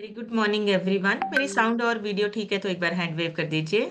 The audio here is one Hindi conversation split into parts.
Very good morning everyone. मेरी साउंड और वीडियो ठीक है तो एक बार हैंड वेव कर दीजिए।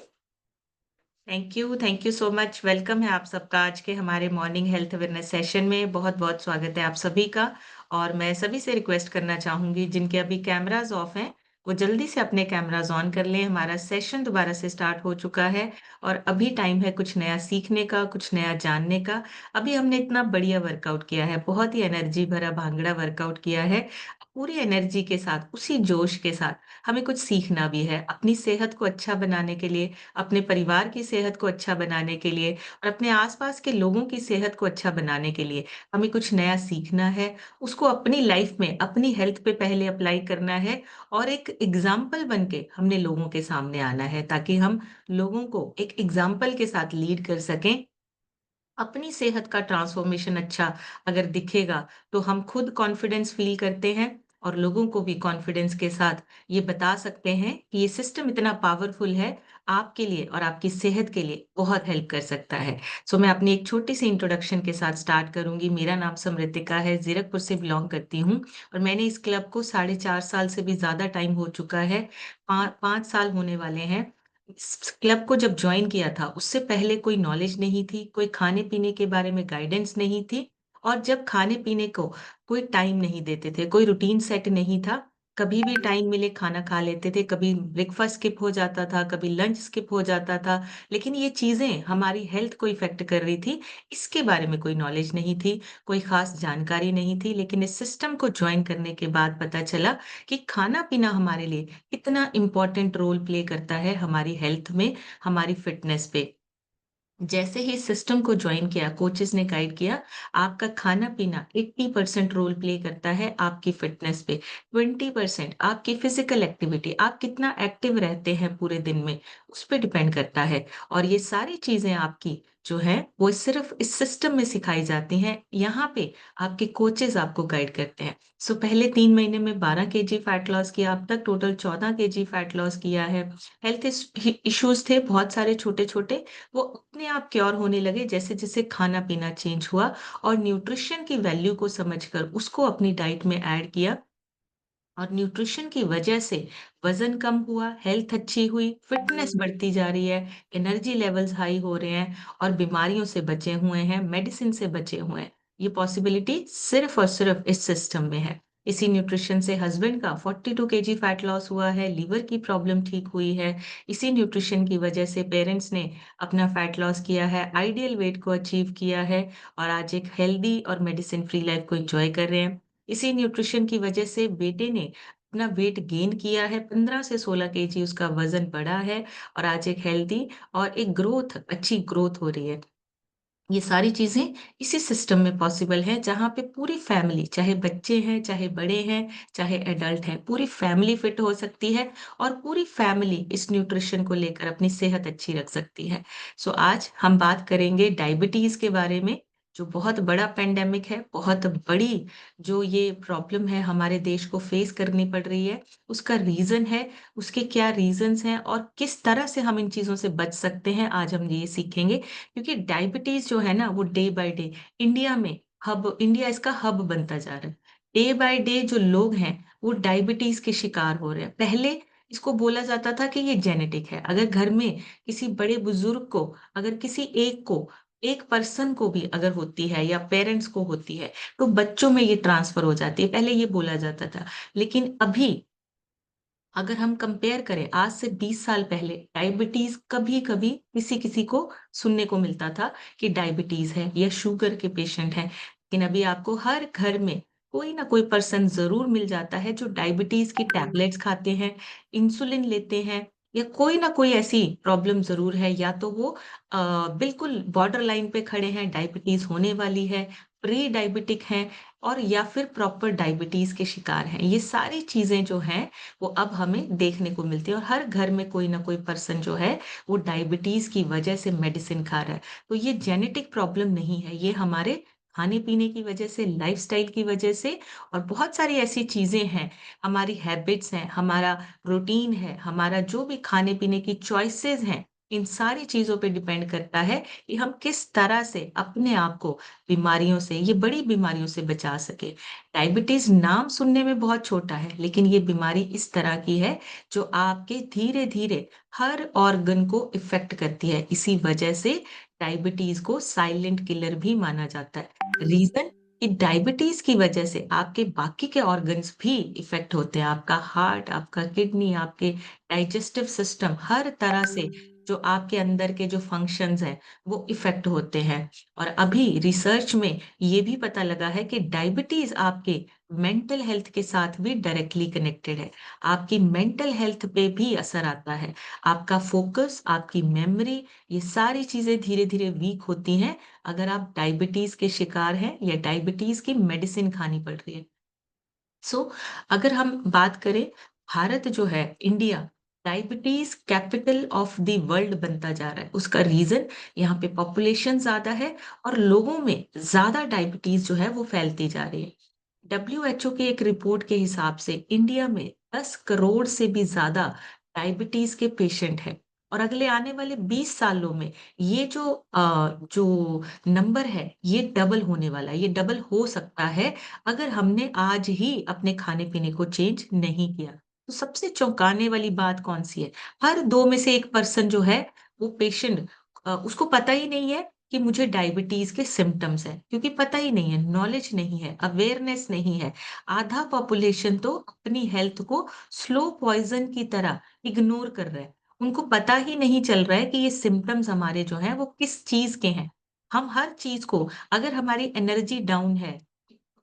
Thank you so much. Welcome है आप सबका आज के हमारे मॉर्निंग हेल्थ अवेयरनेस सेशन में। बहुत बहुत स्वागत है आप सभी का। और मैं सभी से रिक्वेस्ट करना चाहूंगी जिनके अभी कैमराज ऑफ हैं वो जल्दी से अपने कैमराज ऑन कर लें। हमारा सेशन दोबारा से स्टार्ट हो चुका है और अभी टाइम है कुछ नया सीखने का, कुछ नया जानने का। अभी हमने इतना बढ़िया वर्कआउट किया है, बहुत ही एनर्जी भरा भांगड़ा वर्कआउट किया है। पूरी एनर्जी के साथ, उसी जोश के साथ हमें कुछ सीखना भी है अपनी सेहत को अच्छा बनाने के लिए, अपने परिवार की सेहत को अच्छा बनाने के लिए और अपने आसपास के लोगों की सेहत को अच्छा बनाने के लिए हमें कुछ नया सीखना है। उसको अपनी लाइफ में, अपनी हेल्थ पे पहले अप्लाई करना है और एक एग्जाम्पल बन के हमने लोगों के सामने आना है ताकि हम लोगों को एक एग्जाम्पल के साथ लीड कर सकें। अपनी सेहत का ट्रांसफॉर्मेशन अच्छा अगर दिखेगा तो हम खुद कॉन्फिडेंस फील करते हैं और लोगों को भी कॉन्फिडेंस के साथ ये बता सकते हैं कि ये सिस्टम इतना पावरफुल है, आपके लिए और आपकी सेहत के लिए बहुत हेल्प कर सकता है। सो मैं अपनी एक छोटी सी इंट्रोडक्शन के साथ स्टार्ट करूंगी। मेरा नाम समृतिका है, जीरकपुर से बिलोंग करती हूँ और मैंने इस क्लब को 4.5 साल से भी ज्यादा टाइम हो चुका है। 5 साल होने वाले हैं। इस क्लब को जब ज्वाइन किया था उससे पहले कोई नॉलेज नहीं थी, कोई खाने पीने के बारे में गाइडेंस नहीं थी। और जब खाने पीने को कोई टाइम नहीं देते थे, कोई रूटीन सेट नहीं था, कभी भी टाइम मिले खाना खा लेते थे, कभी ब्रेकफास्ट स्किप हो जाता था, कभी लंच स्किप हो जाता था। लेकिन ये चीजें हमारी हेल्थ को इफेक्ट कर रही थी, इसके बारे में कोई नॉलेज नहीं थी, कोई खास जानकारी नहीं थी। लेकिन इस सिस्टम को ज्वाइन करने के बाद पता चला कि खाना पीना हमारे लिए कितना इम्पोर्टेंट रोल प्ले करता है हमारी हेल्थ में, हमारी फिटनेस पे। जैसे ही सिस्टम को ज्वाइन किया, कोचेस ने गाइड किया, आपका खाना पीना 80% रोल प्ले करता है आपकी फिटनेस पे। 20% आपकी फिजिकल एक्टिविटी, आप कितना एक्टिव रहते हैं पूरे दिन में, उस पर डिपेंड करता है। और ये सारी चीजें आपकी जो है वो सिर्फ इस सिस्टम में सिखाई जाती हैं। यहाँ पे आपके कोचेस आपको गाइड करते हैं। सो पहले 3 महीने में 12 kg फैट लॉस किया, अब तक टोटल 14 kg फैट लॉस किया है। हेल्थ इश्यूज थे बहुत सारे छोटे छोटे, वो अपने आप क्योर होने लगे जैसे जैसे खाना पीना चेंज हुआ और न्यूट्रिशन की वैल्यू को समझकर उसको अपनी डाइट में ऐड किया। और न्यूट्रिशन की वजह से वजन कम हुआ, हेल्थ अच्छी हुई, फिटनेस बढ़ती जा रही है, एनर्जी लेवल्स हाई हो रहे हैं और बीमारियों से बचे हुए हैं, मेडिसिन से बचे हुए हैं। ये पॉसिबिलिटी सिर्फ और सिर्फ इस सिस्टम में है। इसी न्यूट्रिशन से हस्बैंड का 42 kg फैट लॉस हुआ है, लीवर की प्रॉब्लम ठीक हुई है। इसी न्यूट्रिशन की वजह से पेरेंट्स ने अपना फैट लॉस किया है, आइडियल वेट को अचीव किया है और आज एक हेल्दी और मेडिसिन फ्री लाइफ को एंजॉय कर रहे हैं। इसी न्यूट्रिशन की वजह से बेटे ने अपना वेट गेन किया है, 15 से 16 kg उसका वजन बढ़ा है और आज एक हेल्दी और एक ग्रोथ, अच्छी ग्रोथ हो रही है। ये सारी चीजें इसी सिस्टम में पॉसिबल है जहाँ पे पूरी फैमिली, चाहे बच्चे हैं, चाहे बड़े हैं, चाहे एडल्ट हैं, पूरी फैमिली फिट हो सकती है और पूरी फैमिली इस न्यूट्रिशन को लेकर अपनी सेहत अच्छी रख सकती है। सो आज हम बात करेंगे डायबिटीज के बारे में, जो बहुत बड़ा पेंडेमिक है, बहुत बड़ी जो ये प्रॉब्लम है हमारे देश को फेस करनी पड़ रही है। उसका रीजन है, उसके क्या रीजंस हैं और किस तरह से हम इन चीजों से बच सकते हैं, आज हम ये सीखेंगे। क्योंकि डायबिटीज जो है ना वो डे बाय डे इंडिया में इंडिया इसका हब बनता जा रहा है। डे बाय डे जो लोग हैं वो डायबिटीज के शिकार हो रहे हैं। पहले इसको बोला जाता था कि ये जेनेटिक है, अगर घर में किसी बड़े बुजुर्ग को, अगर किसी एक को, एक पर्सन को भी अगर होती है या पेरेंट्स को होती है तो बच्चों में ये ट्रांसफर हो जाती है, पहले ये बोला जाता था। लेकिन अभी अगर हम कंपेयर करें आज से 20 साल पहले, डायबिटीज कभी कभी किसी किसी को सुनने को मिलता था कि डायबिटीज है या शुगर के पेशेंट हैं। लेकिन अभी आपको हर घर में कोई ना कोई पर्सन जरूर मिल जाता है जो डायबिटीज की टैबलेट्स खाते हैं, इंसुलिन लेते हैं, या कोई ना कोई ऐसी प्रॉब्लम जरूर है, या तो वो बिल्कुल बॉर्डर लाइन पे खड़े हैं, डायबिटीज होने वाली है, प्री डायबिटिक हैं, और या फिर प्रॉपर डायबिटीज के शिकार हैं। ये सारी चीजें जो हैं वो अब हमें देखने को मिलती है और हर घर में कोई ना कोई पर्सन जो है वो डायबिटीज की वजह से मेडिसिन खा रहा है। तो ये जेनेटिक प्रॉब्लम नहीं है, ये हमारे खाने पीने की वजह से, लाइफस्टाइल की वजह से और बहुत सारी ऐसी चीजें हैं, हमारी हैबिट्स हैं, हमारा रूटीन है, हमारा जो भी खाने पीने की चॉइसेस हैं, इन सारी चीज़ों पे डिपेंड करता है कि हम किस तरह से अपने आप को बीमारियों से, ये बड़ी बीमारियों से बचा सकें। डायबिटीज़ नाम सुनने में बहुत छोटा है, लेकिन ये बीमारी इस तरह की है जो आपके धीरे-धीरे हर ऑर्गन को इफ़ेक्ट करती है। इसी वजह से डायबिटीज़ को साइलेंट किलर भी माना जाता है। रीज़न कि डायबिटीज़ की वजह से आपके बाकी के ऑर्गन्स भी इफ़ेक्ट होते हैं। आपका हार्ट, आपका किडनी, आपके डाइजेस्टिव सिस्टम, हर तरह से जो आपके अंदर के जो फंक्शंस हैं, वो इफ़ेक्ट होते हैं। और अभी रिसर्च में ये भी पता लगा है कि डायबिटीज़ आपके मेंटल हेल्थ के साथ भी डायरेक्टली कनेक्टेड है। आपकी मेंटल हेल्थ पे भी असर आता है। आपका फ़ोकस, आपकी मेमोरी, ये सारी चीज़ें धीरे-धीरे वीक होती हैं, अगर आप डायबिटीज़ के शिकार हैं या डायबिटीज़ की मेडिसिन खानी पड़ रही है। सो अगर हम बात करें, भारत जो है, India diabetes capital of the world बनता जा रहा है। उसका रीजन, यहाँ पे पॉपुलेशन ज्यादा है और लोगों में ज्यादा डायबिटीज जो है वो फैलती जा रही है। डब्ल्यूएचओ की एक रिपोर्ट के हिसाब से इंडिया में 10 करोड़ से भी ज्यादा डायबिटीज के पेशेंट हैं और अगले आने वाले 20 सालों में ये जो नंबर है ये डबल होने वाला है। ये डबल हो सकता है अगर हमने आज ही अपने खाने-पीने को चेंज नहीं किया। तो सबसे चौंकाने वाली बात कौन-सी है? हर 2 में से 1 पर्सन जो है, वो पेशेंट उसको पता ही नहीं है कि मुझे डायबिटीज़ के सिम्पटम्स हैं, क्योंकि पता ही नहीं है, नॉलेज नहीं है, अवेयरनेस नहीं है। आधा पॉपुलेशन तो अपनी हेल्थ को स्लो पॉइज़न की तरह इग्नोर कर रहा है। उनको पता ही नहीं चल रहा है कि ये सिम्पटम्स हमारे जो हैं, वो किस चीज़ के हैं। हम हर चीज़ को, अगर हमारी एनर्जी डाउन है,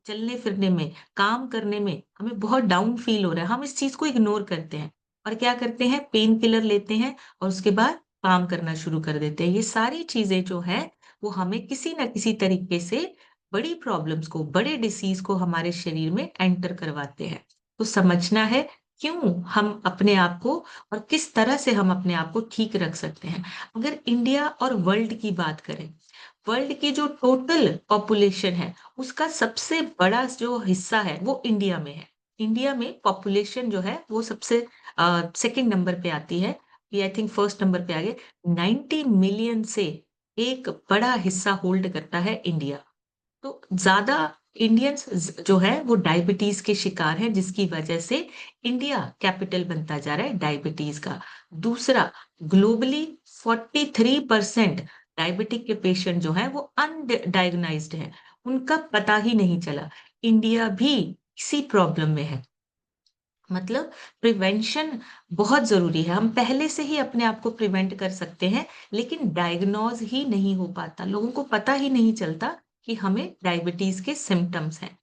चलने-फिरने में, काम करने में हमें बहुत डाउन फ़ील हो रहा है, हम इस चीज़ को इग्नोर करते हैं और क्या करते हैं, पेन किलर लेते हैं और उसके बाद काम करना शुरू कर देते हैं। ये सारी चीज़ें जो हैं, वो हमें किसी न किसी तरीके से बड़ी प्रॉब्लम्स को, बड़े डिसीज़ को हमारे शरीर में एंटर करवाते हैं। तो समझना है क्यों हम अपने आप को और किस तरह से हम अपने आप को ठीक रख सकते हैं। अगर इंडिया और वर्ल्ड की बात करें, वर्ल्ड की जो टोटल पॉपुलेशन है, उसका सबसे बड़ा जो हिस्सा है, वो इंडिया में है। इंडिया में पॉपुलेशन जो है, वो सबसे सेकंड नंबर पे आती है। ये आई थिंक फर्स्ट नंबर पे आ गए। 90 मिलियन से एक बड़ा हिस्सा होल्ड करता है इंडिया। तो ज़्यादा इंडियंस जो है वो डायबिटीज़ के शिकार हैं, जिसकी वजह से इंडिया कैपिटल बनता जा रहा है डायबिटीज़ का। दूसरा, ग्लोबली 43% डायबिटिक के पेशेंट जो हैं वो डायग्नाइज्ड हैं, उनका पता ही नहीं चला। इंडिया भी इसी प्रॉब्लम में है। मतलब प्रिवेंशन बहुत ज़रूरी है। हम पहले से ही अपने आप को प्रिवेंट कर सकते हैं, लेकिन डायग्नोज़ ही नहीं हो पाता। लोगों को पता ही नहीं चलता कि हमें डायबिटीज़ के सिम्पटम्स हैं।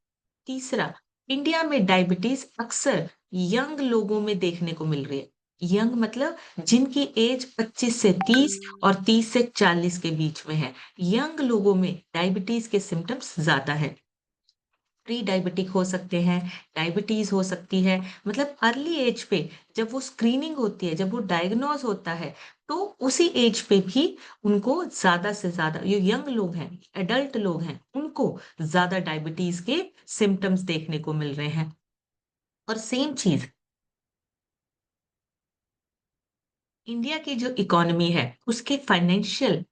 तीसरा, इंडिया में डायबिटीज़ अक्सर यंग लोगों में देखने को मिल रही है। यंग मतलब जिनकी एज 25 से 30 और 30 से 40 के बीच में है। यंग लोगों में डायबिटीज़ के सिम्पटम्स ज़्यादा है। प्री डायबिटिक हो सकते हैं, डायबिटीज़ हो सकती है, मतलब अर्ली एज पे जब वो स्क्रीनिंग होती है, जब वो डायग्नोज़ होता है, तो उसी एज पे भी उनको ज़्यादा से ज़्यादा, ये यंग लोग हैं, एडल्ट लोग हैं, उनको ज़्यादा डायबिटीज़ के सिम्पटम्स देखने को मिल रहे हैं। और सेम चीज़ इंडिया की जो इकोनॉमी है, उसके फाइनेंशियल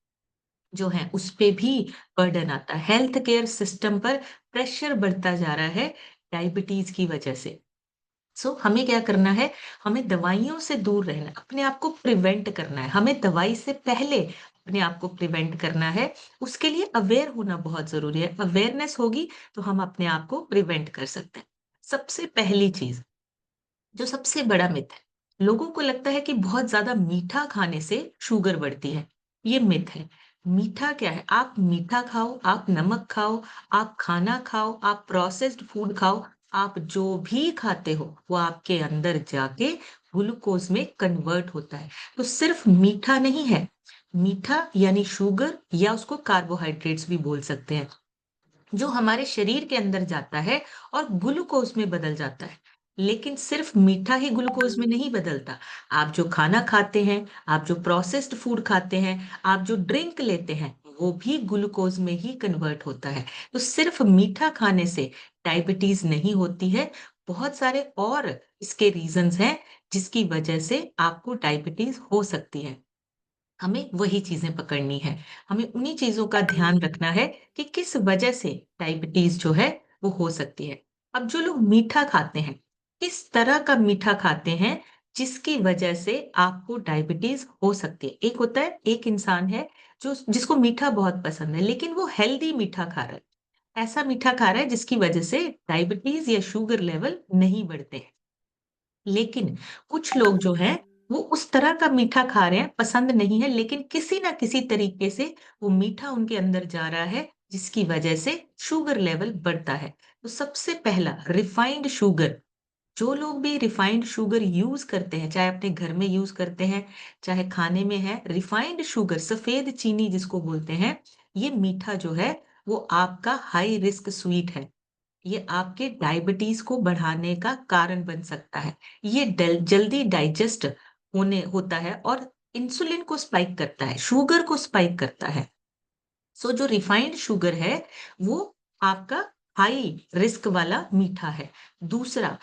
जो है, उसपे भी बर्डन आता है। हेल्थ केयर सिस्टम पर प्रेशर बढ़ता जा रहा है डायबिटीज़ की वजह से। हमें क्या करना है, हमें दवाइयों से दूर रहना है, अपने आप को प्रिवेंट करना है। हमें दवाई से पहले अपने आप को प्रिवेंट करना है, उसके लिए अवेयर होना बहुत ज़रूरी है। अवेयरनेस होगी तो हम अपने आप को प्रिवेंट कर सकते हैं। सबसे पहली चीज़, जो सबसे बड़ा मिथ है, लोगों को लगता है कि बहुत ज़्यादा मीठा खाने से शुगर बढ़ती है। ये मिथ है। मीठा क्या है? आप मीठा खाओ, आप नमक खाओ, आप खाना खाओ, आप प्रोसेस्ड फूड खाओ, आप जो भी खाते हो, वो आपके अंदर जाके ग्लूकोज़ में कन्वर्ट होता है। तो सिर्फ मीठा नहीं है, मीठा यानी शुगर या उसको कार्बोहाइड्रेट्स भी बोल सकते हैं। जो हमारे शरीर के अंदर जाता है और ग्लूकोज में बदल जाता है। लेकिन सिर्फ मीठा ही ग्लूकोज में नहीं बदलता। आप जो खाना खाते हैं, आप जो प्रोसेस्ड फूड खाते हैं, आप जो ड्रिंक लेते हैं, वो भी ग्लूकोज में ही कन्वर्ट होता है। तो सिर्फ मीठा खाने से डायबिटीज नहीं होती है, बहुत सारे और इसके रीजंस हैं जिसकी वजह से आपको डायबिटीज हो सकती है। हमें वही चीज़ें पकड़नी है। हमें उन्हीं चीज़ों का ध्यान रखना है कि किस वजह से डायबिटीज़ जो है वो हो सकती है। अब जो लोग मीठा खाते हैं, किस तरह का मीठा खाते हैं जिसकी वजह से आपको डायबिटीज़ हो सकती है। एक होता है, एक इंसान है जो जिसको मीठा बहुत पसंद है लेकिन वो हेल्दी मीठा खा रहा है। ऐसा मीठा खा रहा है जिसकी वजह से डायबिटीज़ या शुगर लेवल नहीं बढ़ते हैं। लेकिन कुछ लोग जो हैं, वो उस तरह का मीठा खा रहे हैं, पसंद नहीं है, लेकिन किसी न किसी तरीके से वो मीठा उनके अंदर जा रहा है, जिसकी वजह से शुगर लेवल बढ़ता है। तो सबसे पहला रिफाइंड शुगर, जो लोग भी रिफाइंड शुगर यूज़ करते हैं, चाहे अपने घर में यूज़ करते हैं, चाहे खाने में है, रिफाइंड शुगर, सफ़ेद चीनी जिसको बोलते हैं, ये मीठा जो है, वो आपका हाई रिस्क स्वीट है। ये आपके डायबिटीज को बढ़ाने का कारण बन सकता है। ये जल्दी डाइजेस्ट होने होता है और इंसुलिन को स्पाइक करता है, शुगर को स्पाइक करता है। सो जो रिफाइंड शुगर है, वो आपका हाई रिस्क वाला मीठा है। दूसरा,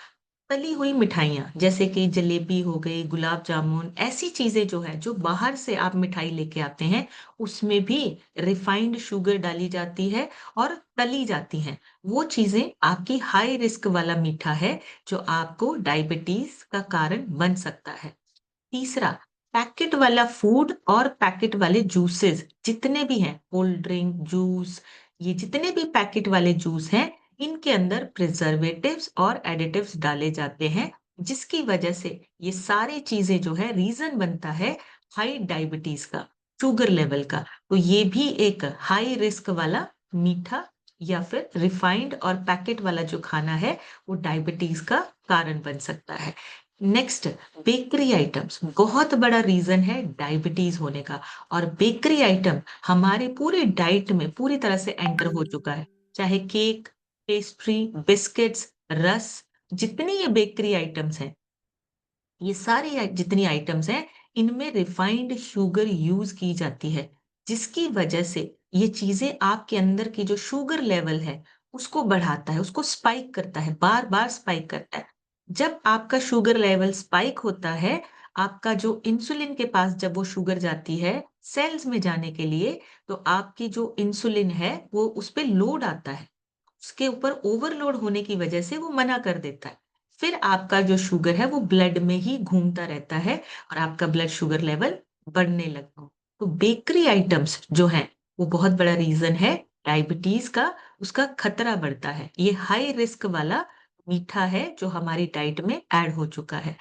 तली हुई मिठाइयाँ जैसे कि जलेबी हो गई, गुलाब जामुन, ऐसी चीज़ें जो है, जो बाहर से आप मिठाई लेके आते हैं, उसमें भी रिफाइंड शुगर डाली जाती है और तली जाती हैं। वो चीज़ें आपकी हाई रिस्क वाला मीठा है, जो आपको डायबिटीज़ का कारण बन सकता है। तीसरा, पैकेट वाला फूड और पैकेट वाले जूसेस जितने भी हैं, कोल्ड ड्रिंक, जूस, ये जितने भी पैकेट वाले जूस हैं, इनके अंदर प्रिजर्वेटिव्स और एडिटिव्स डाले जाते हैं, जिसकी वजह से ये सारी चीजें जो है रीजन बनता है हाई डायबिटीज का, शुगर लेवल का। तो ये भी एक हाई रिस्क वाला मीठा या फिर रिफाइंड और पैकेट वाला जो खाना है, वो डायबिटीज का कारण बन सकता है। नेक्स्ट, बेकरी आइटम्स बहुत बड़ा रीजन है डायबिटीज होने का। और बेकरी आइटम हमारे पूरे डाइट में पूरी तरह से एंटर हो चुका है। चाहे केक, पेस्ट्री, बिस्किट्स, रस, जितनी ये बेकरी आइटम्स हैं, ये सारी जितनी आइटम्स हैं, इनमें रिफाइंड शुगर यूज की जाती है, जिसकी वजह से ये चीजें आपके अंदर की जो शुगर लेवल है, उसको बढ़ाता है, उसको स्पाइक करता है, बार बार स्पाइक करता है। जब आपका शुगर लेवल स्पाइक होता है, आपका जो इंसुलिन के पास जब वो शुगर जाती है सेल्स में जाने के लिए, तो आपकी जो इंसुलिन है वो उस पे लोड आता है, उसके ऊपर ओवरलोड होने की वजह से वो मना कर देता है। फिर आपका जो शुगर है वो ब्लड में ही घूमता रहता है और आपका ब्लड शुगर लेवल बढ़ने लगता है। तो बेकरी आइटम्स जो हैं, वो बहुत बड़ा रीजन है डायबिटीज का, उसका खतरा बढ़ता है। ये हाई रिस्क वाला मीठा है जो हमारी डाइट में ऐड हो चुका है।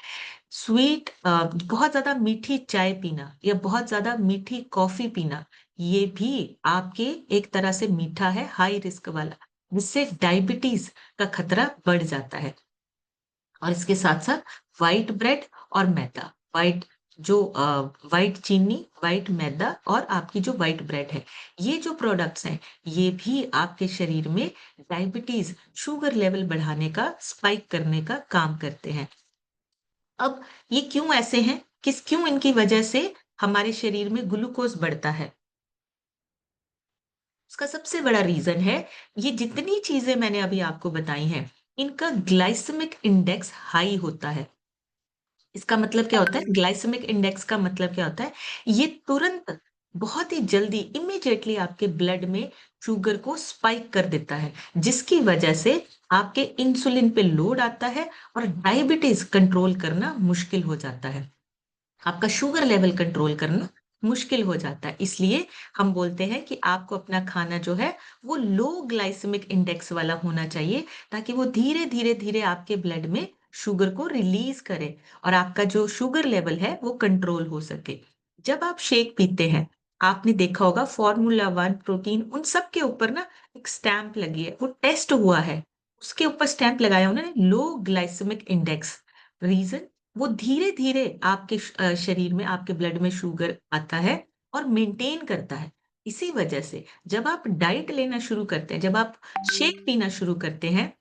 स्वीट बहुत ज़्यादा मीठी चाय पीना या बहुत ज़्यादा मीठी कॉफ़ी पीना, ये भी आपके एक तरह से मीठा है, हाई रिस्क वाला, जिससे डायबिटीज़ का खतरा बढ़ जाता है। और इसके साथ-साथ व्हाइट ब्रेड और मैदा, व्हाइट चीनी, व्हाइट मैदा और आपकी जो व्हाइट ब्रेड है, ये जो प्रोडक्ट्स हैं, ये भी आपके शरीर में डायबिटीज़, शुगर लेवल बढ़ाने का, स्पाइक करने का काम करते हैं। अब ये क्यों ऐसे हैं? क्यों इनकी वजह से हमारे शरीर में ग्लूकोज़ बढ़ता है? उसका सबसे बड़ा रीज़न है, ये जितनी चीज़ें मैंने अभी आपको बताई हैं, इनका ग्लाइसेमिक इंडेक्स हाई होता है। इसका मतलब क्या होता है? ग्लाइसेमिक इंडेक्स का मतलब क्या होता है? ये तुरंत, बहुत ही जल्दी, इमीडिएटली आपके ब्लड में शुगर को स्पाइक कर देता है, जिसकी वजह से आपके इंसुलिन पे लोड आता है और डायबिटीज़ कंट्रोल करना मुश्किल हो जाता है। आपका शुगर लेवल कंट्रोल करना मुश्किल हो जाता है। इसलिए हम बोलते हैं कि आपको अपना खाना जो है, वो लो ग्लाइसेमिक इंडेक्स वाला होना चाहिए, ताकि वो धीरे-धीरे आपके ब्लड में शुगर को रिलीज़ करे और आपका जो शुगर लेवल है, वो कंट्रोल हो सके। जब आप शेक पीते हैं, आपने देखा होगा फ़ॉर्मूला 1 प्रोटीन, उन सब के ऊपर ना एक स्टैम्प लगी है, वो टेस्ट हुआ है। उसके ऊपर स्टैम्प लगाया उन्होंने, लो ग्लाइसेमिक इंडेक्स। रीज़न, वो धीरे-धीरे आपके शरीर में, आपके ब्लड में शुगर आता है और मेंटेन करता है। इसी वजह से जब आप डाइट लेना शुरू करते हैं, जब आप शेक पीना शुरू करते हैं,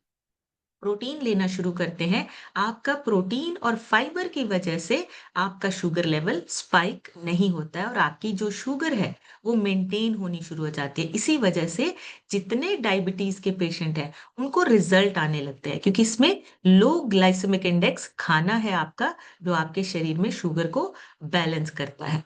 प्रोटीन लेना शुरू करते हैं, आपका प्रोटीन और फाइबर की वजह से आपका शुगर लेवल स्पाइक नहीं होता है और आपकी जो शुगर है, वो मेंटेन होनी शुरू हो जाती है। इसी वजह से जितने डायबिटीज़ के पेशेंट हैं, उनको रिज़ल्ट आने लगते हैं, क्योंकि इसमें लो ग्लाइसेमिक इंडेक्स खाना है आपका, जो आपके शरीर में शुगर को बैलेंस करता है।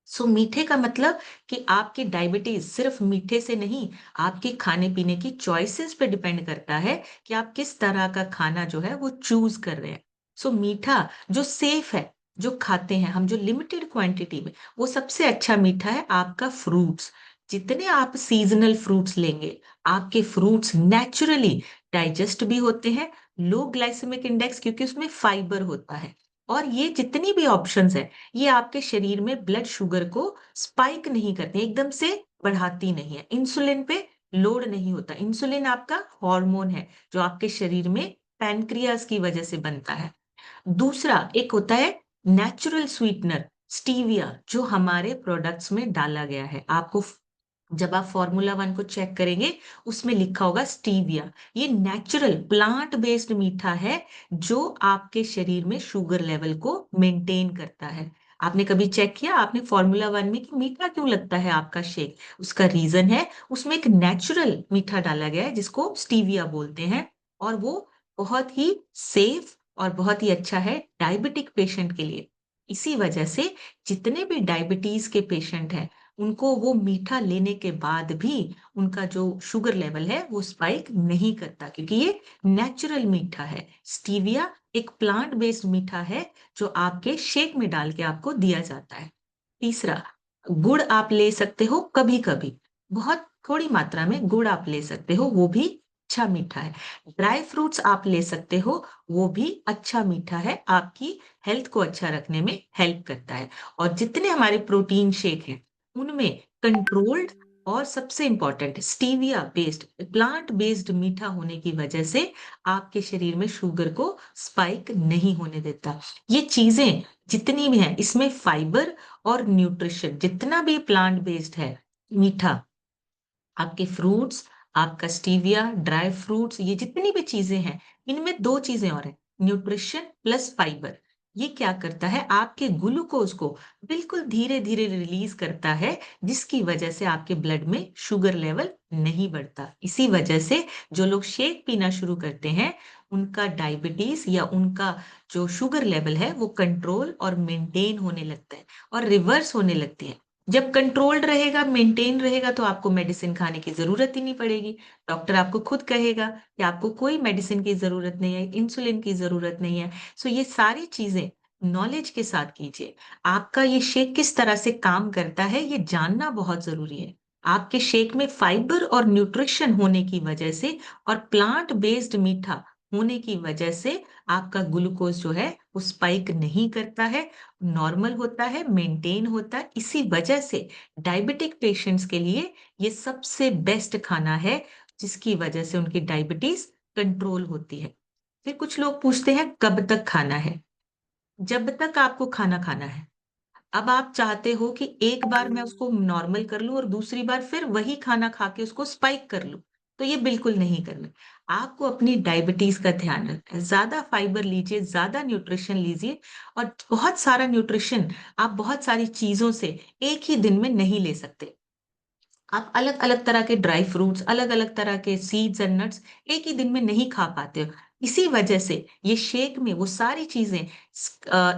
सो मीठे का मतलब कि आपकी डायबिटीज सिर्फ मीठे से नहीं, आपके खाने पीने की चॉइसेस पे डिपेंड करता है कि आप किस तरह का खाना जो है वो चूज कर रहे हैं। सो मीठा जो सेफ है, जो खाते हैं हम, जो लिमिटेड क्वांटिटी में, वो सबसे अच्छा मीठा है आपका फ्रूट्स। जितने आप सीजनल फ्रूट्स लेंगे, आपके फ्रूट्स नेचुरली डाइजेस्ट भी होते हैं, लो ग्लाइसेमिक इंडेक्स क्योंकि उसमें फाइबर होता है। और ये जितनी भी ऑप्शंस है, ये आपके शरीर में ब्लड शुगर को स्पाइक नहीं करते, एकदम से बढ़ाती नहीं है, इंसुलिन पे लोड नहीं होता। इंसुलिन आपका हार्मोन है जो आपके शरीर में पैनक्रियाज की वजह से बनता है। दूसरा एक होता है नेचुरल स्वीटनर, स्टीविया, जो हमारे प्रोडक्ट्स में डाला गया है। आपको जब आप फॉर्मूला वन को चेक करेंगे, उसमें लिखा होगा स्टीविया। ये नेचुरल प्लांट बेस्ड मीठा है जो आपके शरीर में शुगर लेवल को मेंटेन करता है। आपने कभी चेक किया आपने फॉर्मूला वन में कि मीठा क्यों लगता है आपका शेक? उसका रीजन है उसमें एक नेचुरल मीठा डाला गया है जिसको स्टीविया बोलते हैं। और वो बहुत ही सेफ और बहुत ही अच्छा है डायबिटिक पेशेंट के लिए। इसी वजह से जितने भी डायबिटीज के पेशेंट हैं, उनको वो मीठा लेने के बाद भी उनका जो शुगर लेवल है वो स्पाइक नहीं करता, क्योंकि ये नेचुरल मीठा है। स्टीविया एक प्लांट बेस्ड मीठा है जो आपके शेक में डाल के आपको दिया जाता है। तीसरा, गुड़ आप ले सकते हो कभी कभी, बहुत थोड़ी मात्रा में गुड़ आप ले सकते हो, वो भी अच्छा मीठा है। ड्राई फ्रूट्स आप ले सकते हो, वो भी अच्छा मीठा है, आपकी हेल्थ को अच्छा रखने में हेल्प करता है। और जितने हमारे प्रोटीन शेक हैं, उनमें कंट्रोल्ड और सबसे important stevia based plant based मीठा होने की वजह से आपके शरीर में शुगर को स्पाइक नहीं होने देता। ये चीजें जितनी भी हैं, इसमें फाइबर और न्यूट्रिशन जितना भी प्लांट बेस्ड है मीठा, आपके फ्रूट्स, आपका स्टीविया, ड्राई फ्रूट्स, ये जितनी भी चीजें हैं, इनमें दो चीजें और हैं, न्यूट्रिशन प्लस फाइबर। ये क्या करता है, आपके ग्लूकोज को बिल्कुल धीरे धीरे रिलीज करता है, जिसकी वजह से आपके ब्लड में शुगर लेवल नहीं बढ़ता। इसी वजह से जो लोग शेक पीना शुरू करते हैं, उनका डायबिटीज या उनका जो शुगर लेवल है वो कंट्रोल और मेंटेन होने लगता है और रिवर्स होने लगती है। जब कंट्रोल्ड रहेगा, मेंटेन रहेगा, तो आपको मेडिसिन खाने की जरूरत ही नहीं पड़ेगी। डॉक्टर आपको खुद कहेगा कि आपको कोई मेडिसिन की जरूरत नहीं है, इंसुलिन की जरूरत नहीं है। सो ये सारी चीजें नॉलेज के साथ कीजिए। आपका ये शेक किस तरह से काम करता है ये जानना बहुत जरूरी है। आपके शेक में फाइबर और न्यूट्रिशन होने की वजह से और प्लांट बेस्ड मीठा होने की वजह से आपका ग्लूकोज जो है वो स्पाइक नहीं करता है, नॉर्मल होता है, मेंटेन होता है। इसी वजह से डायबिटिक पेशेंट्स के लिए ये सबसे बेस्ट खाना है, जिसकी वजह से उनकी डायबिटीज कंट्रोल होती है। फिर कुछ लोग पूछते हैं कब तक खाना है? जब तक आपको खाना खाना है। अब आप चाहते हो कि एक बार मैं उसको नॉर्मल कर लूं और दूसरी बार फिर वही खाना खा के उसको स्पाइक कर लूं, तो ये बिल्कुल नहीं करना। आपको अपनी डायबिटीज का ध्यान रखना है, ज्यादा फाइबर लीजिए, ज्यादा न्यूट्रिशन लीजिए। और बहुत सारा न्यूट्रिशन आप बहुत सारी चीजों से एक ही दिन में नहीं ले सकते। आप अलग अलग तरह के ड्राई फ्रूट्स, अलग अलग तरह के सीड्स एंड नट्स एक ही दिन में नहीं खा पाते हो। इसी वजह से ये शेक में वो सारी चीजें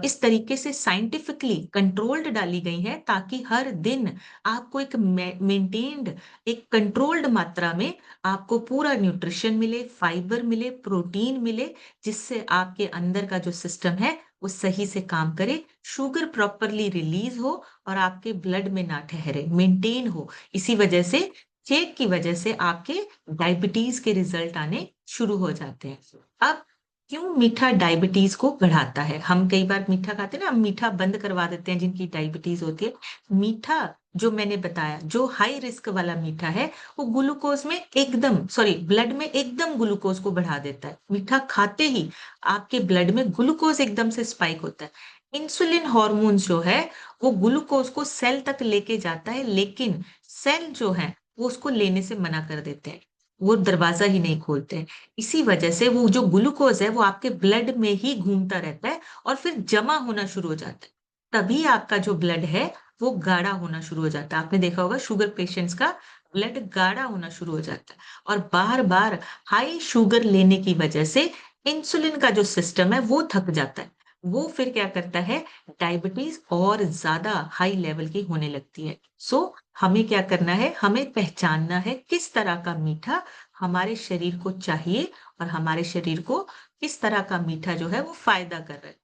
इस तरीके से साइंटिफिकली कंट्रोल्ड डाली गई हैं, ताकि हर दिन आपको एक मेंटेन्ड, एक कंट्रोल्ड मात्रा में आपको पूरा न्यूट्रिशन मिले, फाइबर मिले, प्रोटीन मिले, जिससे आपके अंदर का जो सिस्टम है वो सही से काम करे, शुगर प्रॉपरली रिलीज हो और आपके ब्लड में ना ठहरे, मेंटेन हो। इसी वजह से चेक की वजह से आपके डायबिटीज के रिजल्ट आने शुरू हो जाते हैं। अब क्यों मीठा डायबिटीज को बढ़ाता है? हम कई बार मीठा खाते हैं ना, हम मीठा बंद करवा देते हैं जिनकी डायबिटीज होती है। मीठा जो मैंने बताया, जो हाई रिस्क वाला मीठा है, वो ग्लूकोज में एकदम, सॉरी, ब्लड में एकदम ग्लूकोज को बढ़ा देता है। मीठा खाते ही आपके ब्लड में ग्लूकोज एकदम से स्पाइक होता है। इंसुलिन हार्मोन जो है वो ग्लूकोज को सेल तक लेके जाता है, लेकिन सेल जो है वो उसको लेने से मना कर देते हैं, वो दरवाजा ही नहीं खोलते हैं। इसी वजह से वो जो ग्लूकोज है वो आपके ब्लड में ही घूमता रहता है और फिर जमा होना शुरू हो जाता है। तभी आपका जो ब्लड है वो गाढ़ा होना शुरू हो जाता है। आपने देखा होगा शुगर पेशेंट्स का ब्लड गाढ़ा होना शुरू हो जाता है। और बार बार हाई शुगर लेने की वजह से इंसुलिन का जो सिस्टम है वो थक जाता है। वो फिर क्या करता है, डायबिटीज और ज्यादा हाई लेवल की होने लगती है। सो हमें क्या करना है, हमें पहचानना है किस तरह का मीठा हमारे शरीर को चाहिए और हमारे शरीर को किस तरह का मीठा जो है वो फायदा कर रहा है।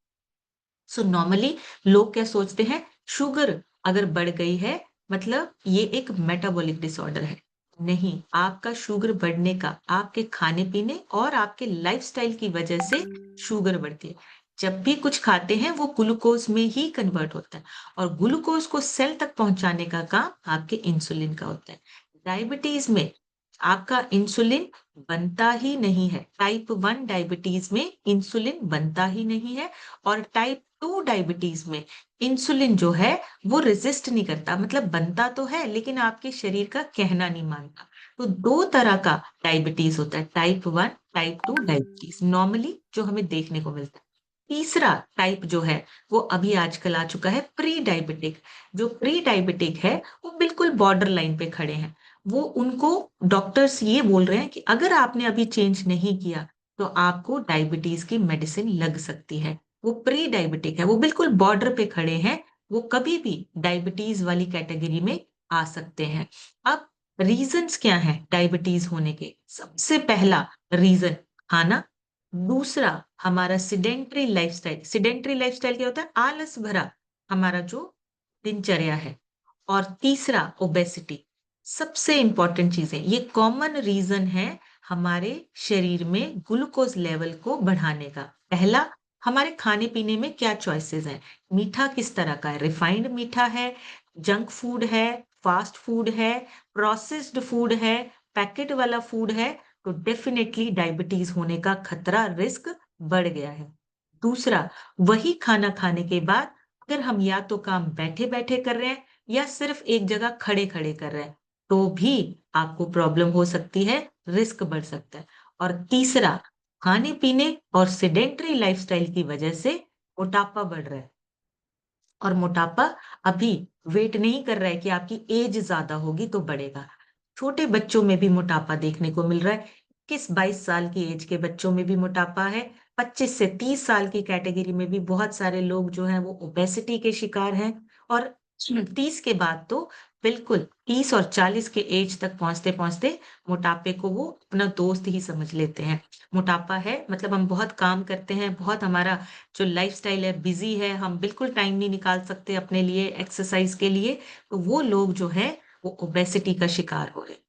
सो नॉर्मली लोग क्या सोचते हैं, शुगर अगर बढ़ गई है मतलब ये एक मेटाबॉलिक डिसऑर्डर है। नहीं, आपका शुगर बढ़ने का आपके खाने पीने और आपके लाइफस्टाइल की वजह से शुगर बढ़ती है। जब भी कुछ खाते हैं वो ग्लूकोज में ही कन्वर्ट होता है और ग्लूकोज को सेल तक पहुंचाने का काम आपके इंसुलिन का होता है। डायबिटीज में आपका इंसुलिन बनता ही नहीं है। टाइप 1 डायबिटीज में इंसुलिन बनता ही नहीं है और टाइप 2 डायबिटीज में इंसुलिन जो है वो रेजिस्ट नहीं करता, मतलब बनता तो है लेकिन आपके शरीर का कहना नहीं मानता। तो दो तरह का डायबिटीज होता है, टाइप 1 टाइप 2 डायबिटीज नॉर्मली जो हमें देखने को मिलता है। तीसरा टाइप जो है वो अभी आजकल आ चुका है, प्री डायबिटिक। जो प्री डायबिटिक है वो बिल्कुल बॉर्डर लाइन पे खड़े हैं। वो उनको डॉक्टर्स ये बोल रहे हैं कि अगर आपने अभी चेंज नहीं किया तो आपको डायबिटीज की मेडिसिन लग सकती है। वो प्री डायबिटिक है, वो बिल्कुल बॉर्डर पे खड़े हैं। वो कभी भी डायबिटीज वाली कैटेगरी में आ सकते हैं। अब रीजंस क्या हैं डायबिटीज होने के? सबसे पहला रीजन खाना। दूसरा हमारा सिडेंट्री लाइफस्टाइल। सिडेंट्री लाइफस्टाइल क्या होता है? आलस भरा हमारा जो दिनचर्या है। और तीसरा ओबेसिटी। सबसे इंपॉर्टेंट चीजें, ये कॉमन रीजन है हमारे शरीर में ग्लूकोज लेवल को बढ़ाने का। पहला, हमारे खाने पीने में क्या चॉइसेस हैं, मीठा किस तरह का है, रिफाइंड मीठा है, जंक फूड है, फास्ट फूड है, प्रोसेस्ड फूड है, पैकेट वाला फूड है, तो डेफिनेटली डायबिटीज होने का खतरा, रिस्क बढ़ गया है। दूसरा, वही खाना खाने के बाद अगर हम या तो काम बैठे बैठे कर रहे हैं या सिर्फ एक जगह खड़े खड़े कर रहे हैं तो भी आपको प्रॉब्लम हो सकती है, रिस्क बढ़ सकता है। और तीसरा, खाने पीने और सेडेंटरी लाइफस्टाइल की वजह से मोटापा बढ़ रहा है। और मोटापा अभी वेट नहीं कर रहा है कि आपकी एज ज्यादा होगी तो बढ़ेगा। छोटे बच्चों में भी मोटापा देखने को मिल रहा है। 21-22 साल की एज के बच्चों में भी मोटापा है। 25 से 30 साल की कैटेगरी में भी बहुत सारे लोग जो हैं वो ओबेसिटी के शिकार हैं। और 30 के बाद तो बिल्कुल 30 और 40 के एज तक पहुंचते पहुंचते मोटापे को वो अपना दोस्त ही समझ लेते हैं। मोटापा है मतलब हम बहुत काम करते हैं, बहुत हमारा जो लाइफस्टाइल है बिजी है, हम बिल्कुल टाइम नहीं निकाल सकते अपने लिए एक्सरसाइज के लिए, तो वो लोग जो है वो ओबेसिटी का शिकार हो रहे हैं।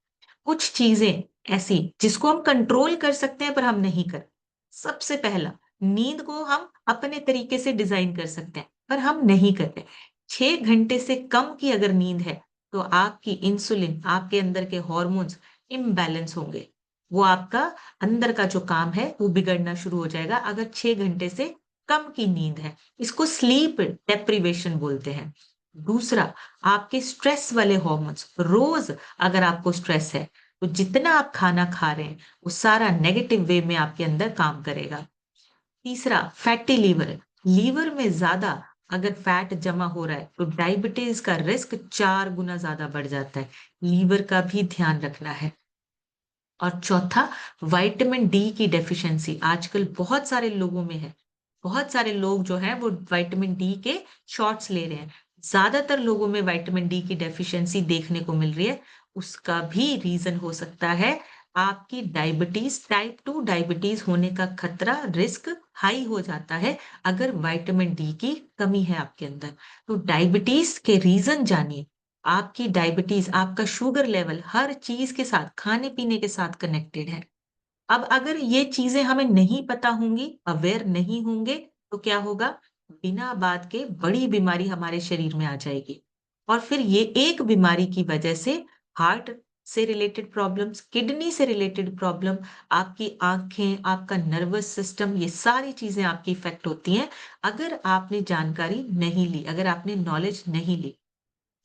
कुछ चीजें ऐसी जिसको हम कंट्रोल कर सकते हैं पर हम नहीं कर। सबसे पहला, नींद को हम अपने तरीके से डिजाइन कर सकते हैं पर हम नहीं करते। 6 घंटे से कम की अगर नींद है तो आपकी इंसुलिन, आपके अंदर के हॉर्मोन्स इम्बैलेंस होंगे। वो आपका अंदर का जो काम है वो बिगड़ना शुरू हो जाएगा अगर 6 घंटे से कम की नींद है। इसको स्लीप डेप्रिवेशन बोलते हैं। दूसरा, आपके स्ट्रेस वाले हॉर्मोन्स, रोज अगर आपको स्ट्रेस है तो जितना आप खाना खा रहे हैं वो सारा नेगेटिव वे में आपके अंदर काम करेगा। तीसरा, फैटी लीवर। लीवर में ज्यादा अगर फैट जमा हो रहा है तो डायबिटीज का रिस्क 4 गुना ज्यादा बढ़ जाता है। लीवर का भी ध्यान रखना है। और चौथा, विटामिन डी की डेफिशिएंसी आजकल बहुत सारे लोगों में है। बहुत सारे लोग जो हैं वो विटामिन डी के शॉट्स ले रहे हैं। ज्यादातर लोगों में विटामिन डी की डेफिशिएंसी देखने को मिल रही है। उसका भी रीजन हो सकता है आपकी डायबिटीज, टाइप 2 डायबिटीज होने का खतरा, रिस्क हाई हो जाता है अगर विटामिन डी की कमी है आपके अंदर। तो डायबिटीज के रीजन जानिए। आपकी डायबिटीज, आपका शुगर लेवल हर चीज के साथ, खाने पीने के साथ कनेक्टेड है। अब अगर ये चीजें हमें नहीं पता होंगी, अवेयर नहीं होंगे, तो क्या होगा? बिना बात के बड़ी बीमारी हमारे शरीर में आ जाएगी। और फिर ये एक बीमारी की वजह से हार्ट से रिलेटेड प्रॉब्लम्स, किडनी से रिलेटेड प्रॉब्लम, आपकी आंखें, आपका नर्वस सिस्टम, ये सारी चीजें आपकी इफेक्ट होती हैं अगर आपने जानकारी नहीं ली, अगर आपने नॉलेज नहीं ली।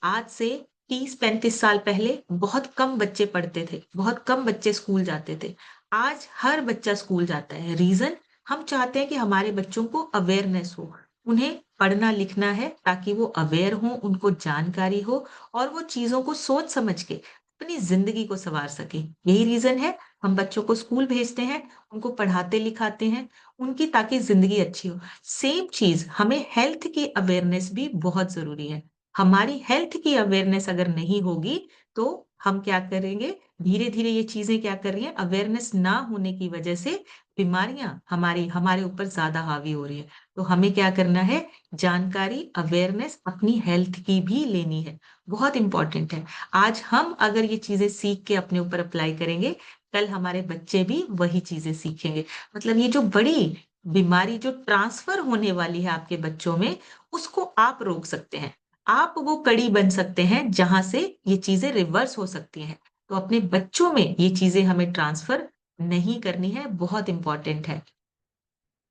आज से 30-35 साल पहले बहुत कम बच्चे पढ़ते थे, बहुत कम बच्चे स्कूल जाते थे। आज हर बच्चा स्कूल जाता है। रीजन, हम चाहते हैं कि हमारे बच्चों को अवेयरनेस हो, उन्हें पढ़ना लिखना है ताकि वो अवेयर हो, उनको जानकारी हो और वो चीजों को सोच समझ के अपनी जिंदगी को संवार सके। यही रीजन है हम बच्चों को स्कूल भेजते हैं, उनको पढ़ाते लिखाते हैं, उनकी ताकि जिंदगी अच्छी हो। सेम चीज हमें हेल्थ की अवेयरनेस भी बहुत जरूरी है। हमारी हेल्थ की अवेयरनेस अगर नहीं होगी तो हम क्या करेंगे, धीरे धीरे ये चीजें क्या कर रही हैं, अवेयरनेस ना होने की वजह से बीमारियां हमारी हमारे ऊपर ज्यादा हावी हो रही है। तो हमें क्या करना है, जानकारी अवेयरनेस अपनी हेल्थ की भी लेनी है, बहुत इंपॉर्टेंट है। आज हम अगर ये चीजें सीख के अपने ऊपर अप्लाई करेंगे, कल हमारे बच्चे भी वही चीजें सीखेंगे। मतलब ये जो बड़ी बीमारी जो ट्रांसफर होने वाली है आपके बच्चों में, उसको आप रोक सकते हैं। आप वो कड़ी बन सकते हैं जहां से ये चीजें रिवर्स हो सकती हैं। तो अपने बच्चों में ये चीजें हमें ट्रांसफर नहीं करनी है, बहुत इंपॉर्टेंट है।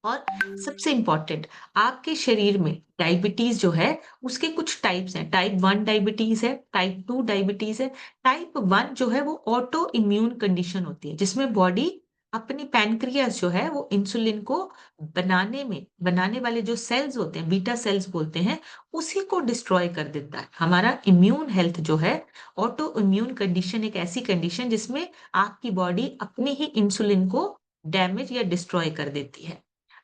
और सबसे इंपॉर्टेंट, आपके शरीर में डायबिटीज जो है उसके कुछ टाइप्स हैं। टाइप 1 डायबिटीज है, टाइप 2 डायबिटीज है। टाइप 1 जो है वो ऑटो इम्यून कंडीशन होती है, जिसमें बॉडी अपनी पैनक्रियास जो है वो इंसुलिन को बनाने वाले जो सेल्स होते हैं, बीटा सेल्स बोलते हैं, उसी को डिस्ट्रॉय कर देता है। हमारा इम्यून हेल्थ जो है, ऑटो इम्यून कंडीशन एक ऐसी कंडीशन जिसमें आपकी बॉडी अपने ही इंसुलिन को डैमेज या डिस्ट्रॉय कर देती है।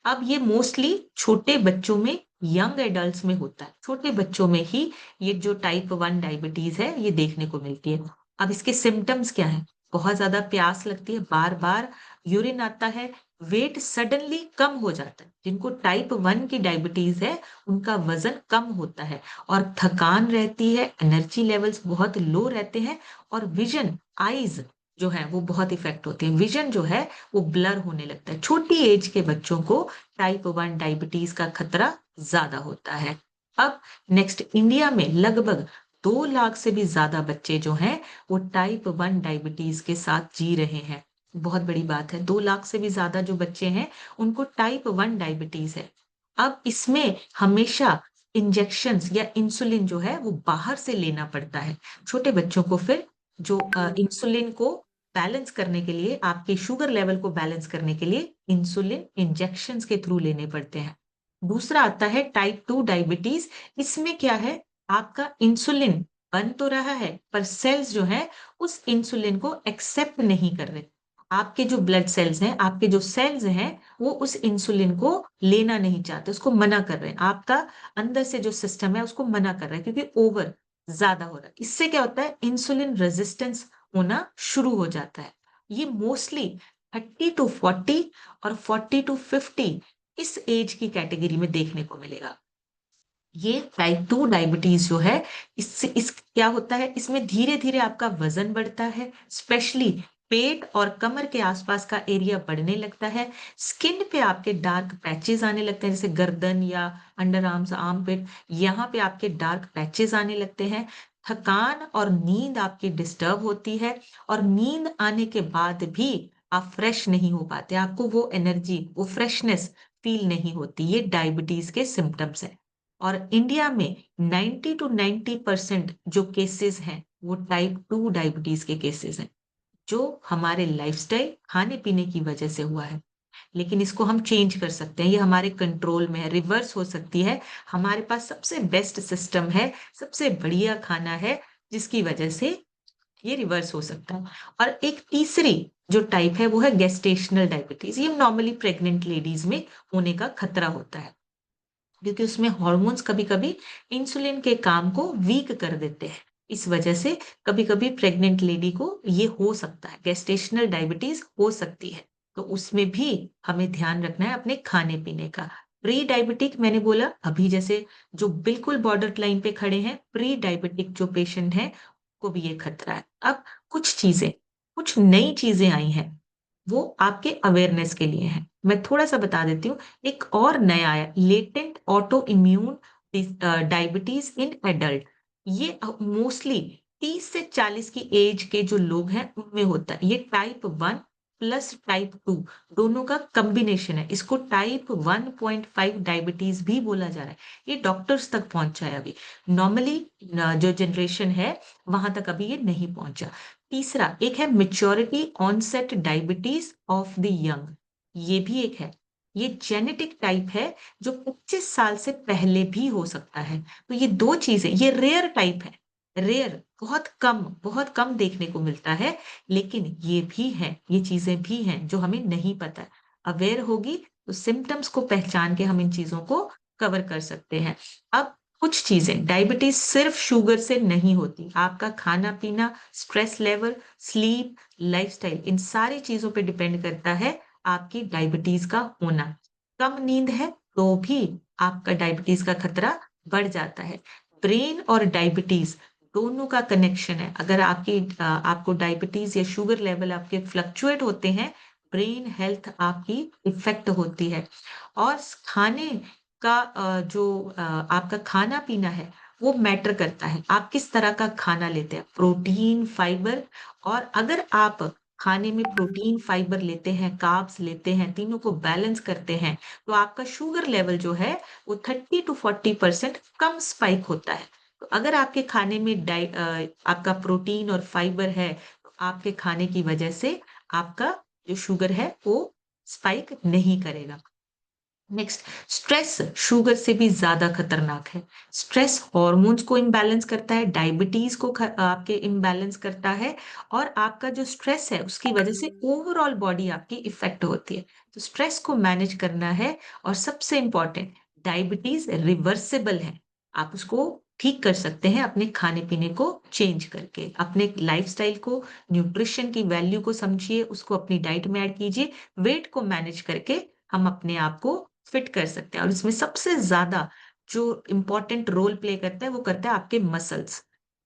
अब ये मोस्टली छोटे बच्चों में, यंग एडल्ट्स में होता है। छोटे बच्चों में ही ये जो टाइप 1 डायबिटीज है ये देखने को मिलती है। अब इसके सिम्टम्स क्या है, बहुत ज्यादा प्यास लगती है, बार बार यूरिन आता है, वेट सडनली कम हो जाता है। जिनको टाइप 1 की डायबिटीज है उनका वजन कम होता है, और थकान रहती है, एनर्जी लेवल्स बहुत लो रहते हैं, और विजन, आईज जो है वो बहुत इफेक्ट होते हैं। विजन जो है वो ब्लर होने लगता है। छोटी एज के बच्चों को टाइप 1 डायबिटीज का खतरा ज्यादा होता है। अब नेक्स्ट, इंडिया में लगभग 2 लाख से भी ज्यादा बच्चे जो हैं वो टाइप 1 डायबिटीज के साथ जी रहे हैं। बहुत बड़ी बात है, 2 लाख से भी ज्यादा जो बच्चे हैं उनको टाइप 1 डायबिटीज है। अब इसमें हमेशा इंजेक्शंस या इंसुलिन जो है वो बाहर से लेना पड़ता है। छोटे बच्चों को फिर जो इंसुलिन को बैलेंस करने के लिए, आपके शुगर लेवल को बैलेंस करने के लिए इंसुलिन इंजेक्शंस के थ्रू लेने पड़ते हैं। दूसरा आता है टाइप 2 डायबिटीज। इसमें क्या है, आपका इंसुलिन बन तो रहा है पर सेल्स जो है उस इंसुलिन को एक्सेप्ट नहीं कर रहे। आपके जो ब्लड सेल्स हैं, आपके जो सेल्स हैं, वो उस इंसुलिन को लेना नहीं चाहते, उसको मना कर रहे हैं। आपका अंदर से जो सिस्टम है उसको मना कर रहा है, क्योंकि ओवर ज्यादा हो रहा है। इससे क्या होता है, इंसुलिन रेजिस्टेंस होना शुरू हो जाता है। ये मोस्टली 30 to 40 और 40 to 50 इस एज की कैटेगरी में देखने को मिलेगा। ये टाइप 2 डायबिटीज जो है, इससे इस क्या होता है, इसमें धीरे धीरे आपका वजन बढ़ता है, स्पेशली पेट और कमर के आसपास का एरिया बढ़ने लगता है। स्किन पे आपके डार्क पैचेस आने लगते हैं, जैसे गर्दन या अंडर आर्म्स, आर्म पिट, यहाँ पे आपके डार्क पैचेस आने लगते हैं। थकान और नींद आपकी डिस्टर्ब होती है, और नींद आने के बाद भी आप फ्रेश नहीं हो पाते, आपको वो एनर्जी, वो फ्रेशनेस फील नहीं होती। ये डायबिटीज के सिम्टम्स है। और इंडिया में 90 to 90% जो केसेस हैं वो टाइप 2 डायबिटीज के केसेस हैं, जो हमारे लाइफस्टाइल, खाने पीने की वजह से हुआ है। लेकिन इसको हम चेंज कर सकते हैं, ये हमारे कंट्रोल में है, रिवर्स हो सकती है। हमारे पास सबसे बेस्ट सिस्टम है, सबसे बढ़िया खाना है, जिसकी वजह से ये रिवर्स हो सकता है। और एक तीसरी जो टाइप है वो है गेस्टेशनल डायबिटीज। ये नॉर्मली प्रेग्नेंट लेडीज में होने का खतरा होता है, क्योंकि उसमें हॉर्मोन्स कभी कभी इंसुलिन के काम को वीक कर देते हैं। इस वजह से कभी कभी प्रेग्नेंट लेडी को ये हो सकता है, गेस्टेशनल डायबिटीज हो सकती है। तो उसमें भी हमें ध्यान रखना है अपने खाने पीने का। प्री डायबिटिक मैंने बोला अभी, जैसे जो बिल्कुल बॉर्डर लाइन पे खड़े हैं, प्री डायबिटिक जो पेशेंट हैं, को भी ये खतरा है। अब कुछ चीजें, कुछ नई चीजें आई हैं, वो आपके अवेयरनेस के लिए है, मैं थोड़ा सा बता देती हूँ। एक और नया आया, latent auto immune diabetes in adult. ये मोस्टली 30 से 40 की एज के जो लोग हैं उनमें होता है। ये टाइप 1 प्लस टाइप 2 दोनों का कॉम्बिनेशन है। इसको टाइप 1.5 डायबिटीज भी बोला जा रहा है। ये डॉक्टर्स तक पहुंचा है अभी, नॉर्मली जो जनरेशन है वहां तक अभी ये नहीं पहुंचा। तीसरा एक है maturity onset diabetes of the young, ये भी एक है। ये जेनेटिक टाइप है जो 25 साल से पहले भी हो सकता है। तो ये दो चीजें, ये रेयर टाइप है, रेयर, बहुत कम देखने को मिलता है, लेकिन ये भी है, ये चीजें भी हैं जो हमें नहीं पता है। अवेयर होगी तो सिम्टम्स को पहचान के हम इन चीजों को कवर कर सकते हैं। अब कुछ चीजें, डायबिटीज सिर्फ शुगर से नहीं होती, आपका खाना पीना, स्ट्रेस लेवल, स्लीप, लाइफस्टाइल, इन सारी चीजों पे डिपेंड करता है आपकी डायबिटीज का होना। कम नींद है तो भी आपका डायबिटीज का खतरा बढ़ जाता है। ब्रेन और डायबिटीज दोनों का कनेक्शन है। अगर आपको डायबिटीज या शुगर लेवल आपके फ्लक्चुएट होते हैं, ब्रेन हेल्थ आपकी इफेक्ट होती है। और खाने का आपका खाना पीना है वो मैटर करता है। आप किस तरह का खाना लेते हैं, प्रोटीन, फाइबर। और अगर आप खाने में प्रोटीन, फाइबर लेते हैं, कार्ब्स लेते हैं, तीनों को बैलेंस करते हैं, तो आपका शुगर लेवल जो है वो 30 to 40% कम स्पाइक होता है। तो अगर आपके खाने में आपका प्रोटीन और फाइबर है, तो आपके खाने की वजह से आपका जो शुगर है वो स्पाइक नहीं करेगा। नेक्स्ट, स्ट्रेस शुगर से भी ज्यादा खतरनाक है। स्ट्रेस हॉर्मोन्स को इम्बैलेंस करता है, डायबिटीज को आपके इम्बैलेंस करता है। और आपका जो स्ट्रेस है उसकी वजह से ओवरऑल बॉडी आपकी इफेक्ट होती है। तो स्ट्रेस को मैनेज करना है। और सबसे इंपॉर्टेंट, डायबिटीज रिवर्सिबल है। आप उसको ठीक कर सकते हैं अपने खाने पीने को चेंज करके, अपने लाइफस्टाइल को, न्यूट्रिशन की वैल्यू को समझिए, उसको अपनी डाइट में ऐड कीजिए। वेट को मैनेज करके हम अपने आप को फिट कर सकते हैं। और इसमें सबसे ज्यादा जो इम्पोर्टेंट रोल प्ले करता है वो करता है आपके मसल्स।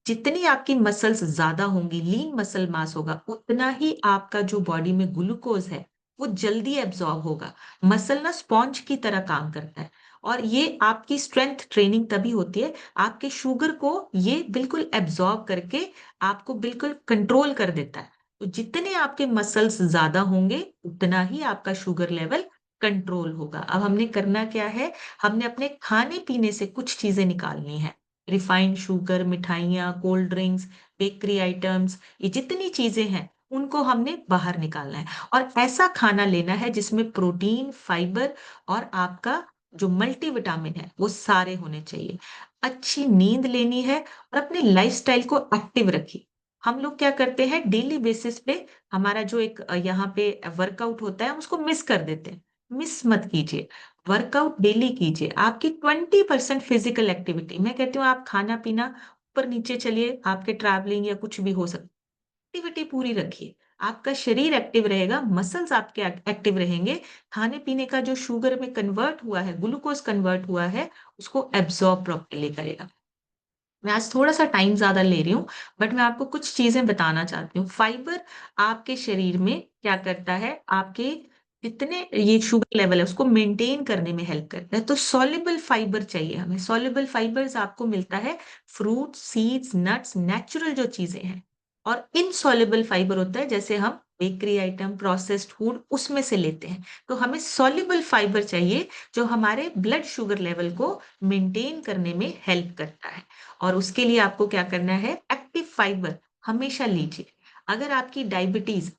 जितनी आपकी मसल्स ज्यादा होंगी, लीन मसल मास होगा, उतना ही आपका जो बॉडी में ग्लूकोज है वो जल्दी एब्जॉर्ब होगा। मसल ना स्पॉन्ज की तरह काम करता है। और ये आपकी स्ट्रेंथ ट्रेनिंग तभी होती है, आपके शुगर को ये बिल्कुल एब्जॉर्ब करके आपको बिल्कुल कंट्रोल कर देता है। तो जितने आपके मसल्स ज्यादा होंगे उतना ही आपका शुगर लेवल कंट्रोल होगा। अब हमने करना क्या है, हमने अपने खाने पीने से कुछ चीजें निकालनी है। रिफाइंड शुगर, मिठाइयाँ, कोल्ड ड्रिंक्स, बेकरी आइटम्स, ये जितनी चीजें हैं उनको हमने बाहर निकालना है। और ऐसा खाना लेना है जिसमें प्रोटीन, फाइबर और आपका जो मल्टीविटामिन है वो सारे होने चाहिए। अच्छी नींद लेनी है और अपने लाइफस्टाइल को एक्टिव रखिए। हम लोग क्या करते हैं, डेली बेसिस पे हमारा जो एक यहाँ पे वर्कआउट होता है हम उसको मिस कर देते हैं। मिस मत कीजिए, वर्कआउट डेली कीजिए। आपकी 20% फिजिकल एक्टिविटी, मैं कहती हूँ आप खाना पीना ऊपर नीचे चलिए, आपके ट्रैवलिंग या कुछ भी हो सकता, एक्टिविटी पूरी रखिए। आपका शरीर एक्टिव रहेगा, मसल्स आपके एक्टिव रहेंगे। खाने पीने का जो शुगर में कन्वर्ट हुआ है, ग्लूकोज कन्वर्ट हुआ है, उसको एब्जॉर्ब प्रॉपर्ली करेगा। मैं आज थोड़ा सा टाइम ज्यादा ले रही हूँ, बट मैं आपको कुछ चीजें बताना चाहती हूँ। फाइबर आपके शरीर में क्या करता है, आपके जितने ये शुगर लेवल है उसको मेंटेन करने में हेल्प करता है। तो सॉल्युबल फाइबर चाहिए हमें। सॉल्युबल फाइबर्स आपको मिलता है फ्रूट, सीड्स, नट्स, नेचुरल जो चीजें हैं। और इनसॉल्युबल फाइबर होता है जैसे हम बेकरी आइटम, प्रोसेस्ड फूड, उसमें से लेते हैं। तो हमें सॉल्युबल फाइबर चाहिए जो हमारे ब्लड शुगर लेवल को मेंटेन करने में हेल्प करता है। और उसके लिए आपको क्या करना है, एक्टिव फाइबर हमेशा लीजिए। अगर आपकी डायबिटीज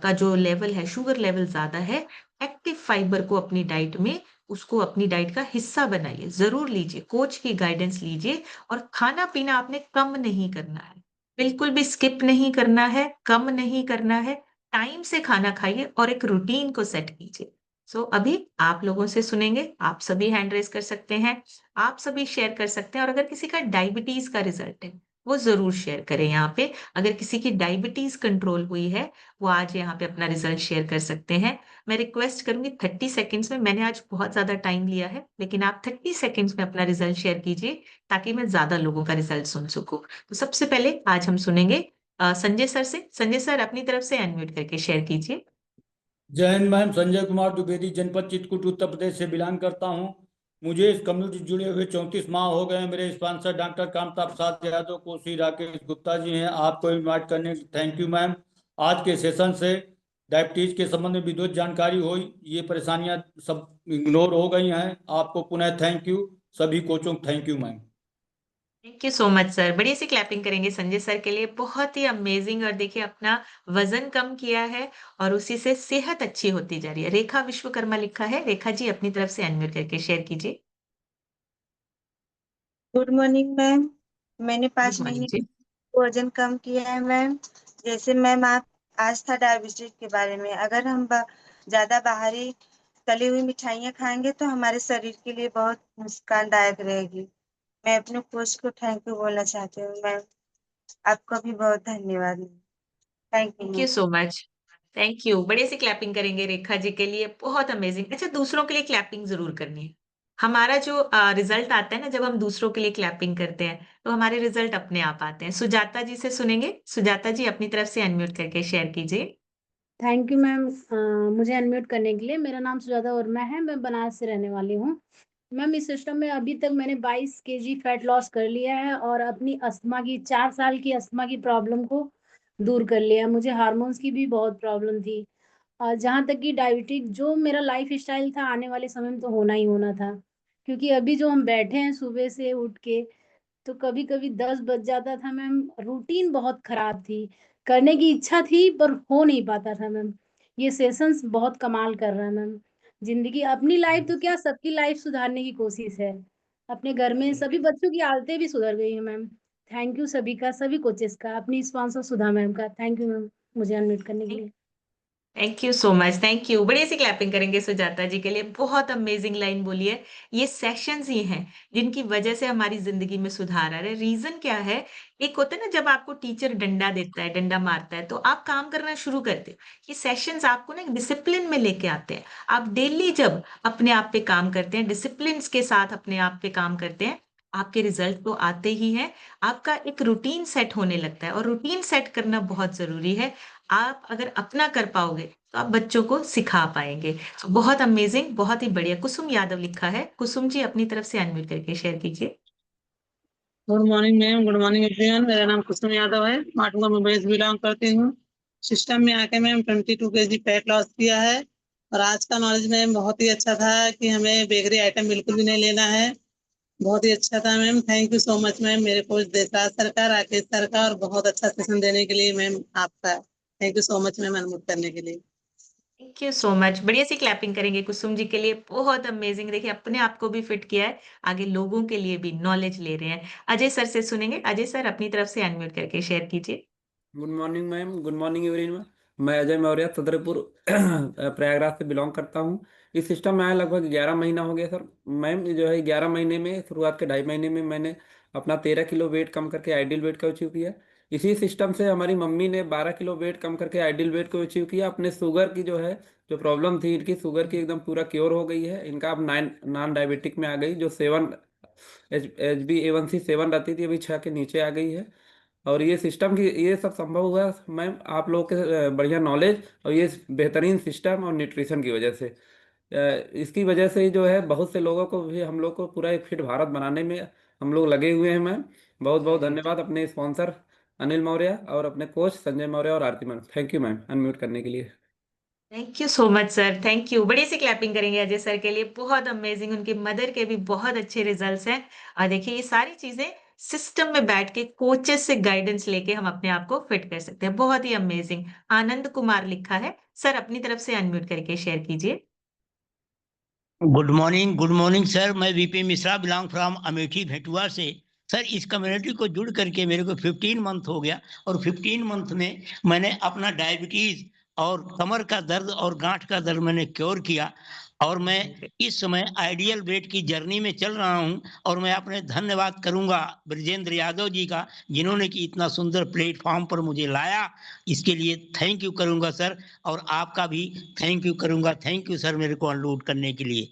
का जो लेवल है, शुगर लेवल ज्यादा है, एक्टिव फाइबर को अपनी डाइट में, उसको अपनी डाइट का हिस्सा बनाइए, जरूर लीजिए, कोच की गाइडेंस लीजिए। और खाना पीना आपने कम नहीं करना है, बिल्कुल भी स्किप नहीं करना है, कम नहीं करना है। टाइम से खाना खाइए और एक रूटीन को सेट कीजिए। सो अभी आप लोगों से सुनेंगे, आप सभी हैंड रेस कर सकते हैं, आप सभी शेयर कर सकते हैं। और अगर किसी का डायबिटीज का रिजल्ट है वो जरूर शेयर करें यहाँ पे। अगर किसी की डायबिटीज कंट्रोल हुई है वो आज यहाँ पे अपना रिजल्ट शेयर कर सकते हैं। मैं रिक्वेस्ट करूंगी 30 सेकेंड्स में, मैंने आज बहुत ज्यादा टाइम लिया है, लेकिन आप 30 सेकेंड्स में अपना रिजल्ट शेयर कीजिए ताकि मैं ज्यादा लोगों का रिजल्ट सुन सकूं। तो सबसे पहले आज हम सुनेंगे संजय सर से। संजय सर अपनी तरफ से अनम्यूट करके शेयर कीजिए। जय हिंद मैम। संजय कुमार द्विवेदी, जनपद चित्रकूट, उत्तर प्रदेश से बिलोंग करता हूं। मुझे इस कम्युनिटी से जुड़े हुए 34 माह हो गए हैं। मेरे स्पॉन्सर डॉक्टर कामता प्रसाद यादव, कोसी राकेश गुप्ता जी हैं। आपको इनवाइट करने थैंक यू मैम। आज के सेशन से डायबिटीज के संबंध में विद्युत जानकारी हुई, ये परेशानियां सब इग्नोर हो गई हैं। आपको पुनः थैंक यू। सभी कोचों को thank you ma'am. Thank you so much sir. बड़ी सी क्लैपिंग करेंगे संजय सर के लिए, बहुत ही अमेजिंग। और देखिए अपना वजन कम किया है और उसी से सेहत अच्छी होती जा रही है। रेखा विश्वकर्मा लिखा है, रेखा जी अपनी तरफ से अनम्यूट करके शेयर कीजिए। Good morning ma'am. मैंने गुड 5 मॉर्निंग महीने जी। वजन कम किया है मैम। जैसे मैम आप आज था डायबिटीज के बारे में, अगर हम ज्यादा बाहरी तली हुई मिठाइयाँ खाएंगे तो हमारे शरीर के लिए बहुत नुकसानदायक रहेगी। मैं अपने कोच को थैंक यू बोलना चाहती हूँ मैम। आपका भी बहुत धन्यवाद ma'am. Thank you thank ma'am. You so much. Thank you. बढ़िया से क्लैपिंग करेंगे रेखा जी के लिए, बहुत अमेजिंग। अच्छा, दूसरों के लिए क्लैपिंग जरूर करनी है। हमारा जो रिजल्ट आता है ना, जब हम दूसरों के लिए क्लैपिंग करते हैं तो हमारे रिजल्ट अपने आप आते हैं। सुजाता जी से सुनेंगे। सुजाता जी अपनी तरफ से अनम्यूट करके शेयर कीजिए। थैंक यू मैम, मुझे अनम्यूट करने के लिए। मेरा नाम सुजाता वर्मा है, मैं बनारस से रहने वाली हूँ। मैम, इस सिस्टम में अभी तक मैंने 22 केजी फैट लॉस कर लिया है और अपनी अस्थमा की 4 साल की अस्थमा की प्रॉब्लम को दूर कर लिया। मुझे हार्मोन्स की भी बहुत प्रॉब्लम थी। जहाँ तक कि डायबिटिक जो मेरा लाइफ स्टाइल था, आने वाले समय में तो होना ही होना था। क्योंकि अभी जो हम बैठे हैं सुबह से उठ के, तो कभी कभी 10 बज जाता था मैम। रूटीन बहुत खराब थी, करने की इच्छा थी पर हो नहीं पाता था मैम। ये सेशंस बहुत कमाल कर रहा है मैम। जिंदगी, अपनी लाइफ तो क्या, सबकी लाइफ सुधारने की कोशिश है। अपने घर में सभी बच्चों की आदतें भी सुधर गई हैं मैम। थैंक यू सभी का, सभी कोचेस का, अपनी स्पॉन्सर सुधा मैम का थैंक यू मैम, मुझे अनम्यूट करने के लिए। Thank you so much. Thank you. बड़ी सी क्लैपिंग करेंगे सुजाता जी के लिए, बहुत अमेजिंग लाइन बोली है। ये सेशंस ही हैं जिनकी वजह से हमारी जिंदगी में सुधार आ रहा है। रीजन क्या है? एक होता है ना, जब आपको टीचर डंडा देता है, डंडा मारता है, तो आप काम करना शुरू करते हो। ये सेशंस आपको ना एक डिसिप्लिन में लेके आते हैं। आप डेली जब अपने आप पे काम करते हैं, डिसिप्लिन के साथ अपने आप पे काम करते हैं, आपके रिजल्ट तो आते ही हैं। आपका एक रूटीन सेट होने लगता है, और रूटीन सेट करना बहुत जरूरी है। आप अगर अपना कर पाओगे तो आप बच्चों को सिखा पाएंगे। तो बहुत अमेजिंग, बहुत ही बढ़िया। कुसुम यादव लिखा है। कुसुम जी अपनी तरफ से अनम्यूट करके शेयर कीजिए। Good morning ma'am, good morning everyone. मेरा नाम कुसुम यादव है, माटुंगा मुंबई से बिलोंग करती हूँ। सिस्टम में आके मैम 22 केजी फैट लॉस किया है। और आज का नॉलेज मैम बहुत ही अच्छा था कि हमें बेकरी आइटम बिल्कुल भी नहीं लेना है। बहुत ही अच्छा था ma'am. Thank you so much ma'am, मेरे कोच देसराज सर का, राकेश सर का, और बहुत अच्छा सेशन देने के लिए मैम आपका thank you so much ma'am, unmute करने के लिए। Thank you so much. बढ़िया सी क्लैपिंग करेंगे कुसुम जी के लिए, बहुत अमेजिंग। देखिए, अपने आप को भी फिट किया है, आगे लोगों के लिए भी नॉलेज ले रहे हैं। अजय सर से सुनेंगे। अजय सर अपनी तरफ से अनम्यूट करके शेयर कीजिए। Good morning ma'am, good morning everyone. मैं अजय मौर्य सदरपुर प्रयागराज से बिलोंग करता हूँ। इस सिस्टम में आया लगभग 11 महीना हो गया सर। मैम, ये जो है 11 महीने में, शुरुआत के 2.5 महीने में मैंने अपना 13 किलो वेट कम करके आइडियल वेट को अचीव किया। इसी सिस्टम से हमारी मम्मी ने 12 किलो वेट कम करके आइडियल वेट को अचीव किया। अपने शुगर की जो है, जो प्रॉब्लम थी इनकी शुगर की, एकदम पूरा क्योर हो गई है। इनका अब नॉन डायबिटिक में आ गई। जो 7 HbA1c 7 रहती थी, अभी 6 के नीचे आ गई है। और ये सिस्टम की, ये सब संभव हुआ मैम आप लोगों के बढ़िया नॉलेज और ये बेहतरीन सिस्टम और न्यूट्रिशन की वजह से। इसकी वजह से ही जो है, बहुत से लोगों को भी, हम लोग को पूरा एक फिट भारत बनाने में हम लोग लगे हुए हैं मैम। बहुत बहुत धन्यवाद अपने स्पॉन्सर अनिल मौर्य और अपने कोच संजय मौर्य और Aarti ma'am. Thank you ma'am unmute करने के लिए। Thank you so much sir. Thank you. बड़ी सी क्लैपिंग करेंगे अजय सर के लिए, बहुत अमेजिंग। उनके मदर के भी बहुत अच्छे रिजल्ट्स हैं। और देखिए, ये सारी चीजें सिस्टम में बैठ के कोचेस से गाइडेंस लेके हम अपने आप को फिट कर सकते हैं। बहुत ही अमेजिंग। आनंद कुमार लिखा है। सर अपनी तरफ से अनम्यूट करके शेयर कीजिए। Good morning sir. मैं VP Mishra, belong from Amethi Bhetua से। सर, इस कम्युनिटी को जुड़ करके मेरे को 15 मंथ हो गया, और 15 मंथ में मैंने अपना डायबिटीज और कमर का दर्द और गांठ का दर्द मैंने क्योर किया। और मैं इस समय आइडियल वेट की जर्नी में चल रहा हूं। और मैं अपने धन्यवाद करूंगा ब्रजेंद्र यादव जी का, जिन्होंने कि इतना सुंदर प्लेटफॉर्म पर मुझे लाया। इसके लिए थैंक यू करूंगा सर, और आपका भी थैंक यू करूंगा। थैंक यू सर, मेरे को अनलोड करने के लिए।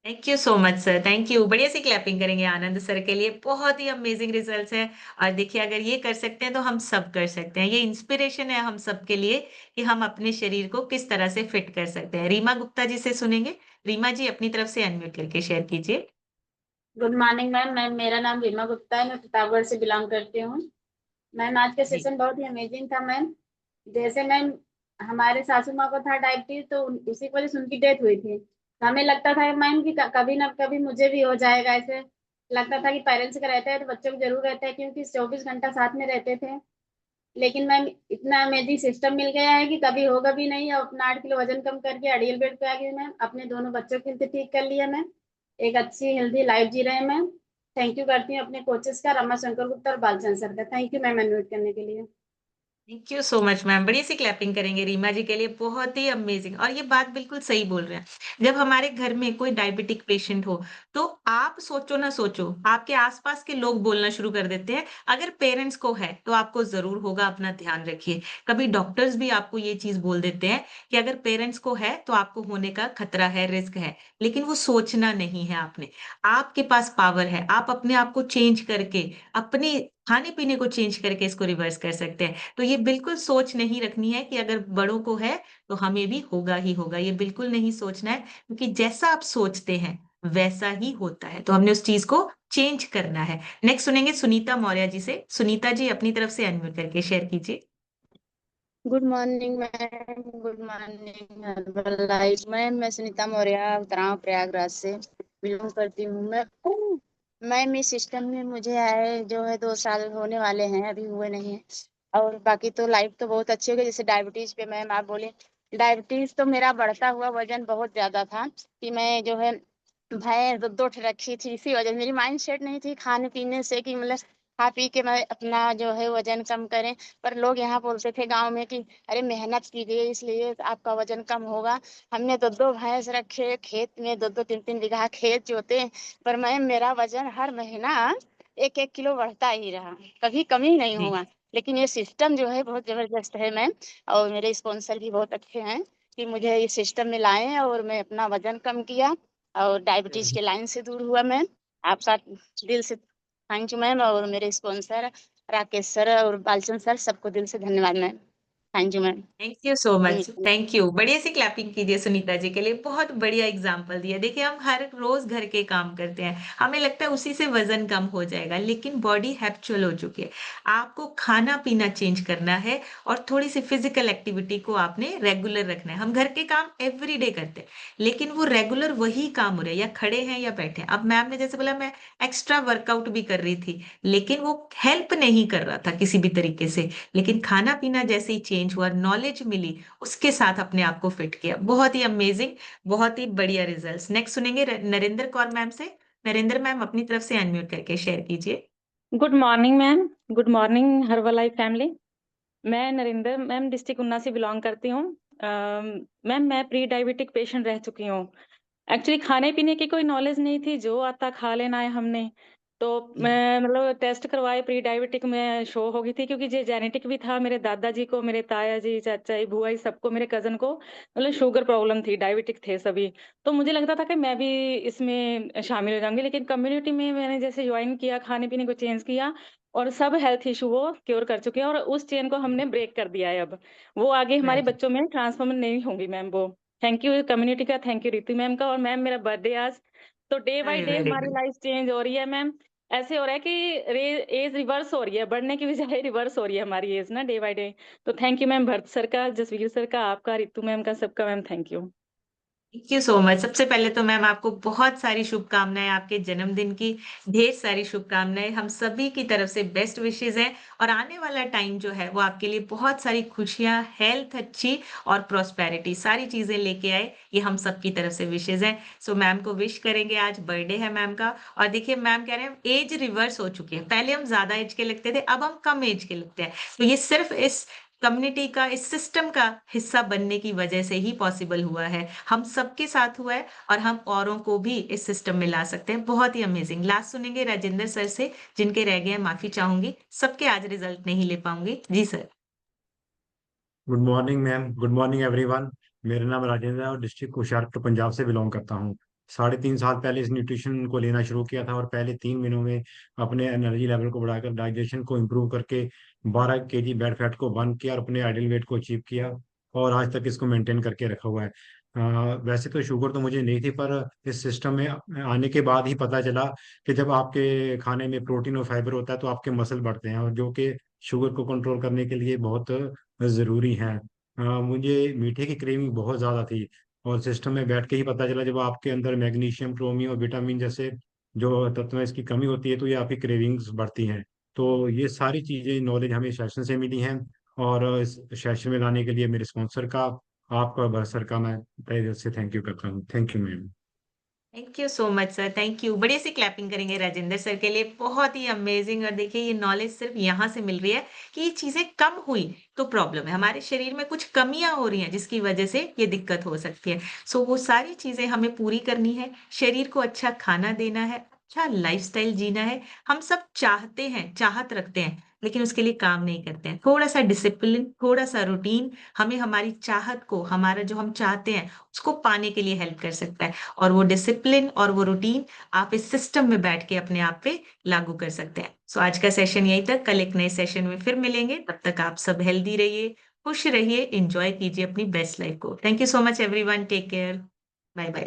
Thank you so much sir. Thank you. बढ़िया सी क्लैपिंग करेंगे आनंद सर के लिए, बहुत ही अमेजिंग रिजल्ट्स हैं। और देखिए, अगर ये कर सकते हैं तो हम सब कर सकते हैं। ये इंस्पिरेशन है हम सबके लिए कि हम अपने शरीर को किस तरह से फिट कर सकते हैं। रीमा गुप्ता जी से सुनेंगे। रीमा जी अपनी तरफ से अनम्यूट करके शेयर कीजिए। Good morning ma'am. मेरा नाम रीमा गुप्ता है, मैं प्रतापगढ़ से बिलोंग करती हूँ। मैम, आज का जी। सेशन बहुत ही अमेजिंग था मैम। जैसे मैम, हमारे सासू माँ को था डायबिटीज, तो उसी की वजह से उनकी डेथ हुई थी। तो हमें लगता था मैम कि कभी ना कभी मुझे भी हो जाएगा। ऐसे लगता था कि पेरेंट्स का रहता है तो बच्चों को जरूर रहता है, क्योंकि 24 घंटा साथ में रहते थे। लेकिन मैम, इतना अमेजिंग सिस्टम मिल गया है कि कभी होगा भी नहीं। और अपना 8 किलो वजन कम करके आइडियल वेट पे आ गई मैम। अपने दोनों बच्चों के लिए ठीक कर लिया मैम। एक अच्छी हेल्दी लाइफ जी रहे हैं मैम। थैंक यू करती हूँ अपने कोचेस का, रमाशंकर गुप्ता और बालचंद सर का। थैंक यू मैम अनम्यूट करने के लिए। Thank you so much ma'am, बड़ी सी क्लैपिंग करेंगे रीमा जी के लिए, बहुत ही अमेजिंग। और ये बात बिल्कुल सही बोल रहे हैं, जब हमारे घर में कोई डायबिटिक पेशेंट हो तो आप सोचो ना सोचो, आपके आसपास के लोग बोलना शुरू कर देते हैं, अगर पेरेंट्स को है तो आपको जरूर होगा, अपना ध्यान रखिए। कभी डॉक्टर्स भी आपको ये चीज बोल देते हैं कि अगर पेरेंट्स को है तो आपको होने का खतरा है, रिस्क है, लेकिन वो सोचना नहीं है आपने। आपके पास पावर है, आप अपने आप को चेंज करके, अपने खाने पीने को चेंज करके इसको रिवर्स कर सकते हैं। तो ये बिल्कुल सोच नहीं रखनी है कि अगर बड़ों को है तो हमें भी होगा ही होगा, ये बिल्कुल नहीं सोचना है, क्योंकि जैसा आप सोचते हैं वैसा ही होता है, तो हमने उस चीज को चेंज करना है। नेक्स्ट सुनेंगे सुनीता मौर्य जी से। सुनीता जी अपनी तरफ से अनम्यूट करके शेयर कीजिए। Good morning ma'am, good morning herbal life. मैं सुनीता मौर्य उतराव प्रयागराज से बिलोंग करती हूँ। मैं इस सिस्टम में मुझे आए जो है 2 साल होने वाले हैं, अभी हुए नहीं है। और बाकी तो लाइफ तो बहुत अच्छी हो गई। जैसे डायबिटीज पे मैम आप बोले, डायबिटीज तो मेरा बढ़ता हुआ वजन बहुत ज्यादा था कि मैं जो है भैंस दो रखी थी। इसी वजह से मेरी माइंड सेट नहीं थी खाने पीने से कि मतलब खा पी के मैं अपना जो है वजन कम करें। पर लोग यहाँ बोलते थे गांव में कि अरे मेहनत कीजिए इसलिए आपका वजन कम होगा। हमने 2 भैंस रखे, खेत में 2-3 बीघा खेत जोते। पर मैम मेरा वजन हर महीना 1-1 किलो बढ़ता ही रहा, कभी कमी नहीं जी हुआ। लेकिन ये सिस्टम जो है बहुत जबरदस्त है मैम, और मेरे स्पॉन्सर भी बहुत अच्छे हैं कि मुझे इस सिस्टम में लाए और मैं अपना वजन कम किया और डायबिटीज के लाइन से दूर हुआ मैम। आपका दिल से थैंक यू मैम, और मेरे स्पॉन्सर राकेश सर और बालचंद सर, सबको दिल से धन्यवाद ma'am. Thank you ma'am. Thank you so much, thank you. बढ़िया सी क्लैपिंग कीजिए सुनीता जी के लिए, बहुत बढ़िया एग्जाम्पल दिया। देखिए हम हर रोज घर के काम करते हैं, हमें लगता है उसी से वजन कम हो जाएगा, लेकिन बॉडी हैबिचुअल हो चुकी है। आपको खाना पीना चेंज करना है और थोड़ी सी फिजिकल एक्टिविटी को आपने रेगुलर रखना है। हम घर के काम एवरी डे करते हैं, लेकिन वो रेगुलर वही काम हो रहे हैं, या खड़े हैं या बैठे हैं। अब मैम ने जैसे बोला मैं एक्स्ट्रा वर्कआउट भी कर रही थी, लेकिन वो हेल्प नहीं कर रहा था किसी भी तरीके से, लेकिन खाना पीना जैसे ही चेंज हुआ, नॉलेज मिली, उसके साथ अपने आप को फिट किया। बहुत ही अमेजिंग, बहुत ही बढ़िया रिजल्ट्स। नेक्स्ट सुनेंगे नरेंद्र कौर मैम से। नरेंद्र मैम अपनी तरफ से अनम्यूट करके शेयर कीजिए। Good morning ma'am, good morning herbal life family. मैं नरेंद्र मैम डिस्ट्रिक्ट उन्ना से बिलोंग करती हूँ। मैम मैं प्री डायबिटिक पेशेंट रह चुकी हूँ। एक्चुअली खाने पीने की कोई नॉलेज नहीं थी, जो आता खा लेना है हमने। तो मैं मतलब टेस्ट करवाए, प्री डायबिटिक में शो हो गई थी, क्योंकि ये जेनेटिक भी था। मेरे दादाजी को, मेरे ताया जी, चाचा जी, बुआ जी, सबको, मेरे कजन को मतलब शुगर प्रॉब्लम थी, डायबिटिक थे सभी। तो मुझे लगता था कि मैं भी इसमें शामिल हो जाऊंगी, लेकिन कम्युनिटी में मैंने जैसे ज्वाइन किया, खाने पीने को चेंज किया, और सब हेल्थ इशू वो क्योर कर चुके हैं, और उस चेन को हमने ब्रेक कर दिया है। अब वो आगे हमारे राइट। बच्चों में ट्रांसफॉर्म नहीं होंगी मैम वो। थैंक यू कम्युनिटी का, थैंक यू रितु मैम का। और मैम मेरा बर्थडे आज, तो डे बाय अरे डे वेरी हमारी गुड। लाइफ चेंज हो रही है मैम। ऐसे हो रहा है कि एज रिवर्स हो रही है, बढ़ने की बजाय रिवर्स हो रही है हमारी एज ना, डे बाय डे। तो thank you ma'am, Bharat sir का, जसवीर सर का, आपका, रितु मैम का, सबका ma'am thank you. Thank you so much. सबसे पहले तो मैम आपको बहुत सारी शुभकामनाएं, आपके जन्मदिन की ढेर सारी शुभकामनाएं, हम सभी की तरफ से बेस्ट विशेज हैं। और आने वाला टाइम जो है वो आपके लिए बहुत सारी खुशियां, हेल्थ अच्छी और प्रोस्पेरिटी, सारी चीजें लेके आए, ये हम सब की तरफ से विशेज हैं। सो मैम को विश करेंगे, आज बर्थडे है मैम का। और देखिए मैम कह रहे हैं एज रिवर्स हो चुकी है, पहले हम ज्यादा एज के लगते थे, अब हम कम एज के लगते हैं। तो ये सिर्फ इस कम्युनिटी का, इस सिस्टम का हिस्सा बनने की वजह से ही पॉसिबल हुआ है, हम सबके साथ हुआ है, और हम औरों को भी इस सिस्टम में ला सकते हैं। बहुत ही अमेजिंग। लास्ट सुनेंगे राजेंद्र सर से, जिनके रह गए हैं, माफी चाहूंगी, सबके आज रिजल्ट नहीं ले पाऊंगी। जी sir. Good morning ma'am, good morning everyone. मेरा नाम राजेंद्र है और डिस्ट्रिक्ट होशियारपुर पंजाब से बिलोंग करता हूँ। 3.5 साल पहले इस न्यूट्रिशन को लेना शुरू किया था और पहले 3 महीनों में अपने एनर्जी लेवल को बढ़ाकर, डाइजेशन को इम्प्रूव करके 12 kg बैड फैट को बर्न किया और अपने आइडियल वेट को अचीव किया, और आज तक इसको मेंटेन करके रखा हुआ है। वैसे तो शुगर तो मुझे नहीं थी, पर इस सिस्टम में आने के बाद ही पता चला कि जब आपके खाने में प्रोटीन और फाइबर होता है तो आपके मसल बढ़ते हैं, और जो कि शुगर को कंट्रोल करने के लिए बहुत ज़रूरी हैं। मुझे मीठे की क्रेविंग बहुत ज़्यादा थी, और सिस्टम में बैठ के ही पता चला जब आपके अंदर मैग्नीशियम, क्रोमियम और विटामिन जैसे जो तत्व हैं इसकी कमी होती है तो ये आपकी क्रेविंग्स बढ़ती हैं। तो ये सारी चीज़ें नॉलेज हमें सेशन से मिली हैं, और इस सेशन में लाने के लिए मेरे स्पॉन्सर का, आपका, भरत सर का मैं तहे दिल से थैंक यू करता हूँ। Thank you ma'am. Thank you so much sir, thank you. बड़ी सी क्लैपिंग करेंगे राजेंद्र सर के लिए, बहुत ही अमेजिंग। और देखिए ये नॉलेज सिर्फ यहाँ से मिल रही है कि ये चीजें कम हुई तो प्रॉब्लम है, हमारे शरीर में कुछ कमियां हो रही हैं जिसकी वजह से ये दिक्कत हो सकती है। सो वो सारी चीजें हमें पूरी करनी है, शरीर को अच्छा खाना देना है, अच्छा लाइफस्टाइल जीना है। हम सब चाहते हैं, चाहत रखते हैं, लेकिन उसके लिए काम नहीं करते हैं। थोड़ा सा डिसिप्लिन, थोड़ा सा रूटीन हमें हमारी चाहत को, हमारा जो हम चाहते हैं उसको पाने के लिए हेल्प कर सकता है। और वो डिसिप्लिन और वो रूटीन आप इस सिस्टम में बैठ के अपने आप पे लागू कर सकते हैं। सो आज का सेशन यहीं तक, कल एक नए सेशन में फिर मिलेंगे। तब तक आप सब हेल्दी रहिए, खुश रहिए, एंजॉय कीजिए अपनी बेस्ट लाइफ को। Thank you so much everyone, take care, bye bye.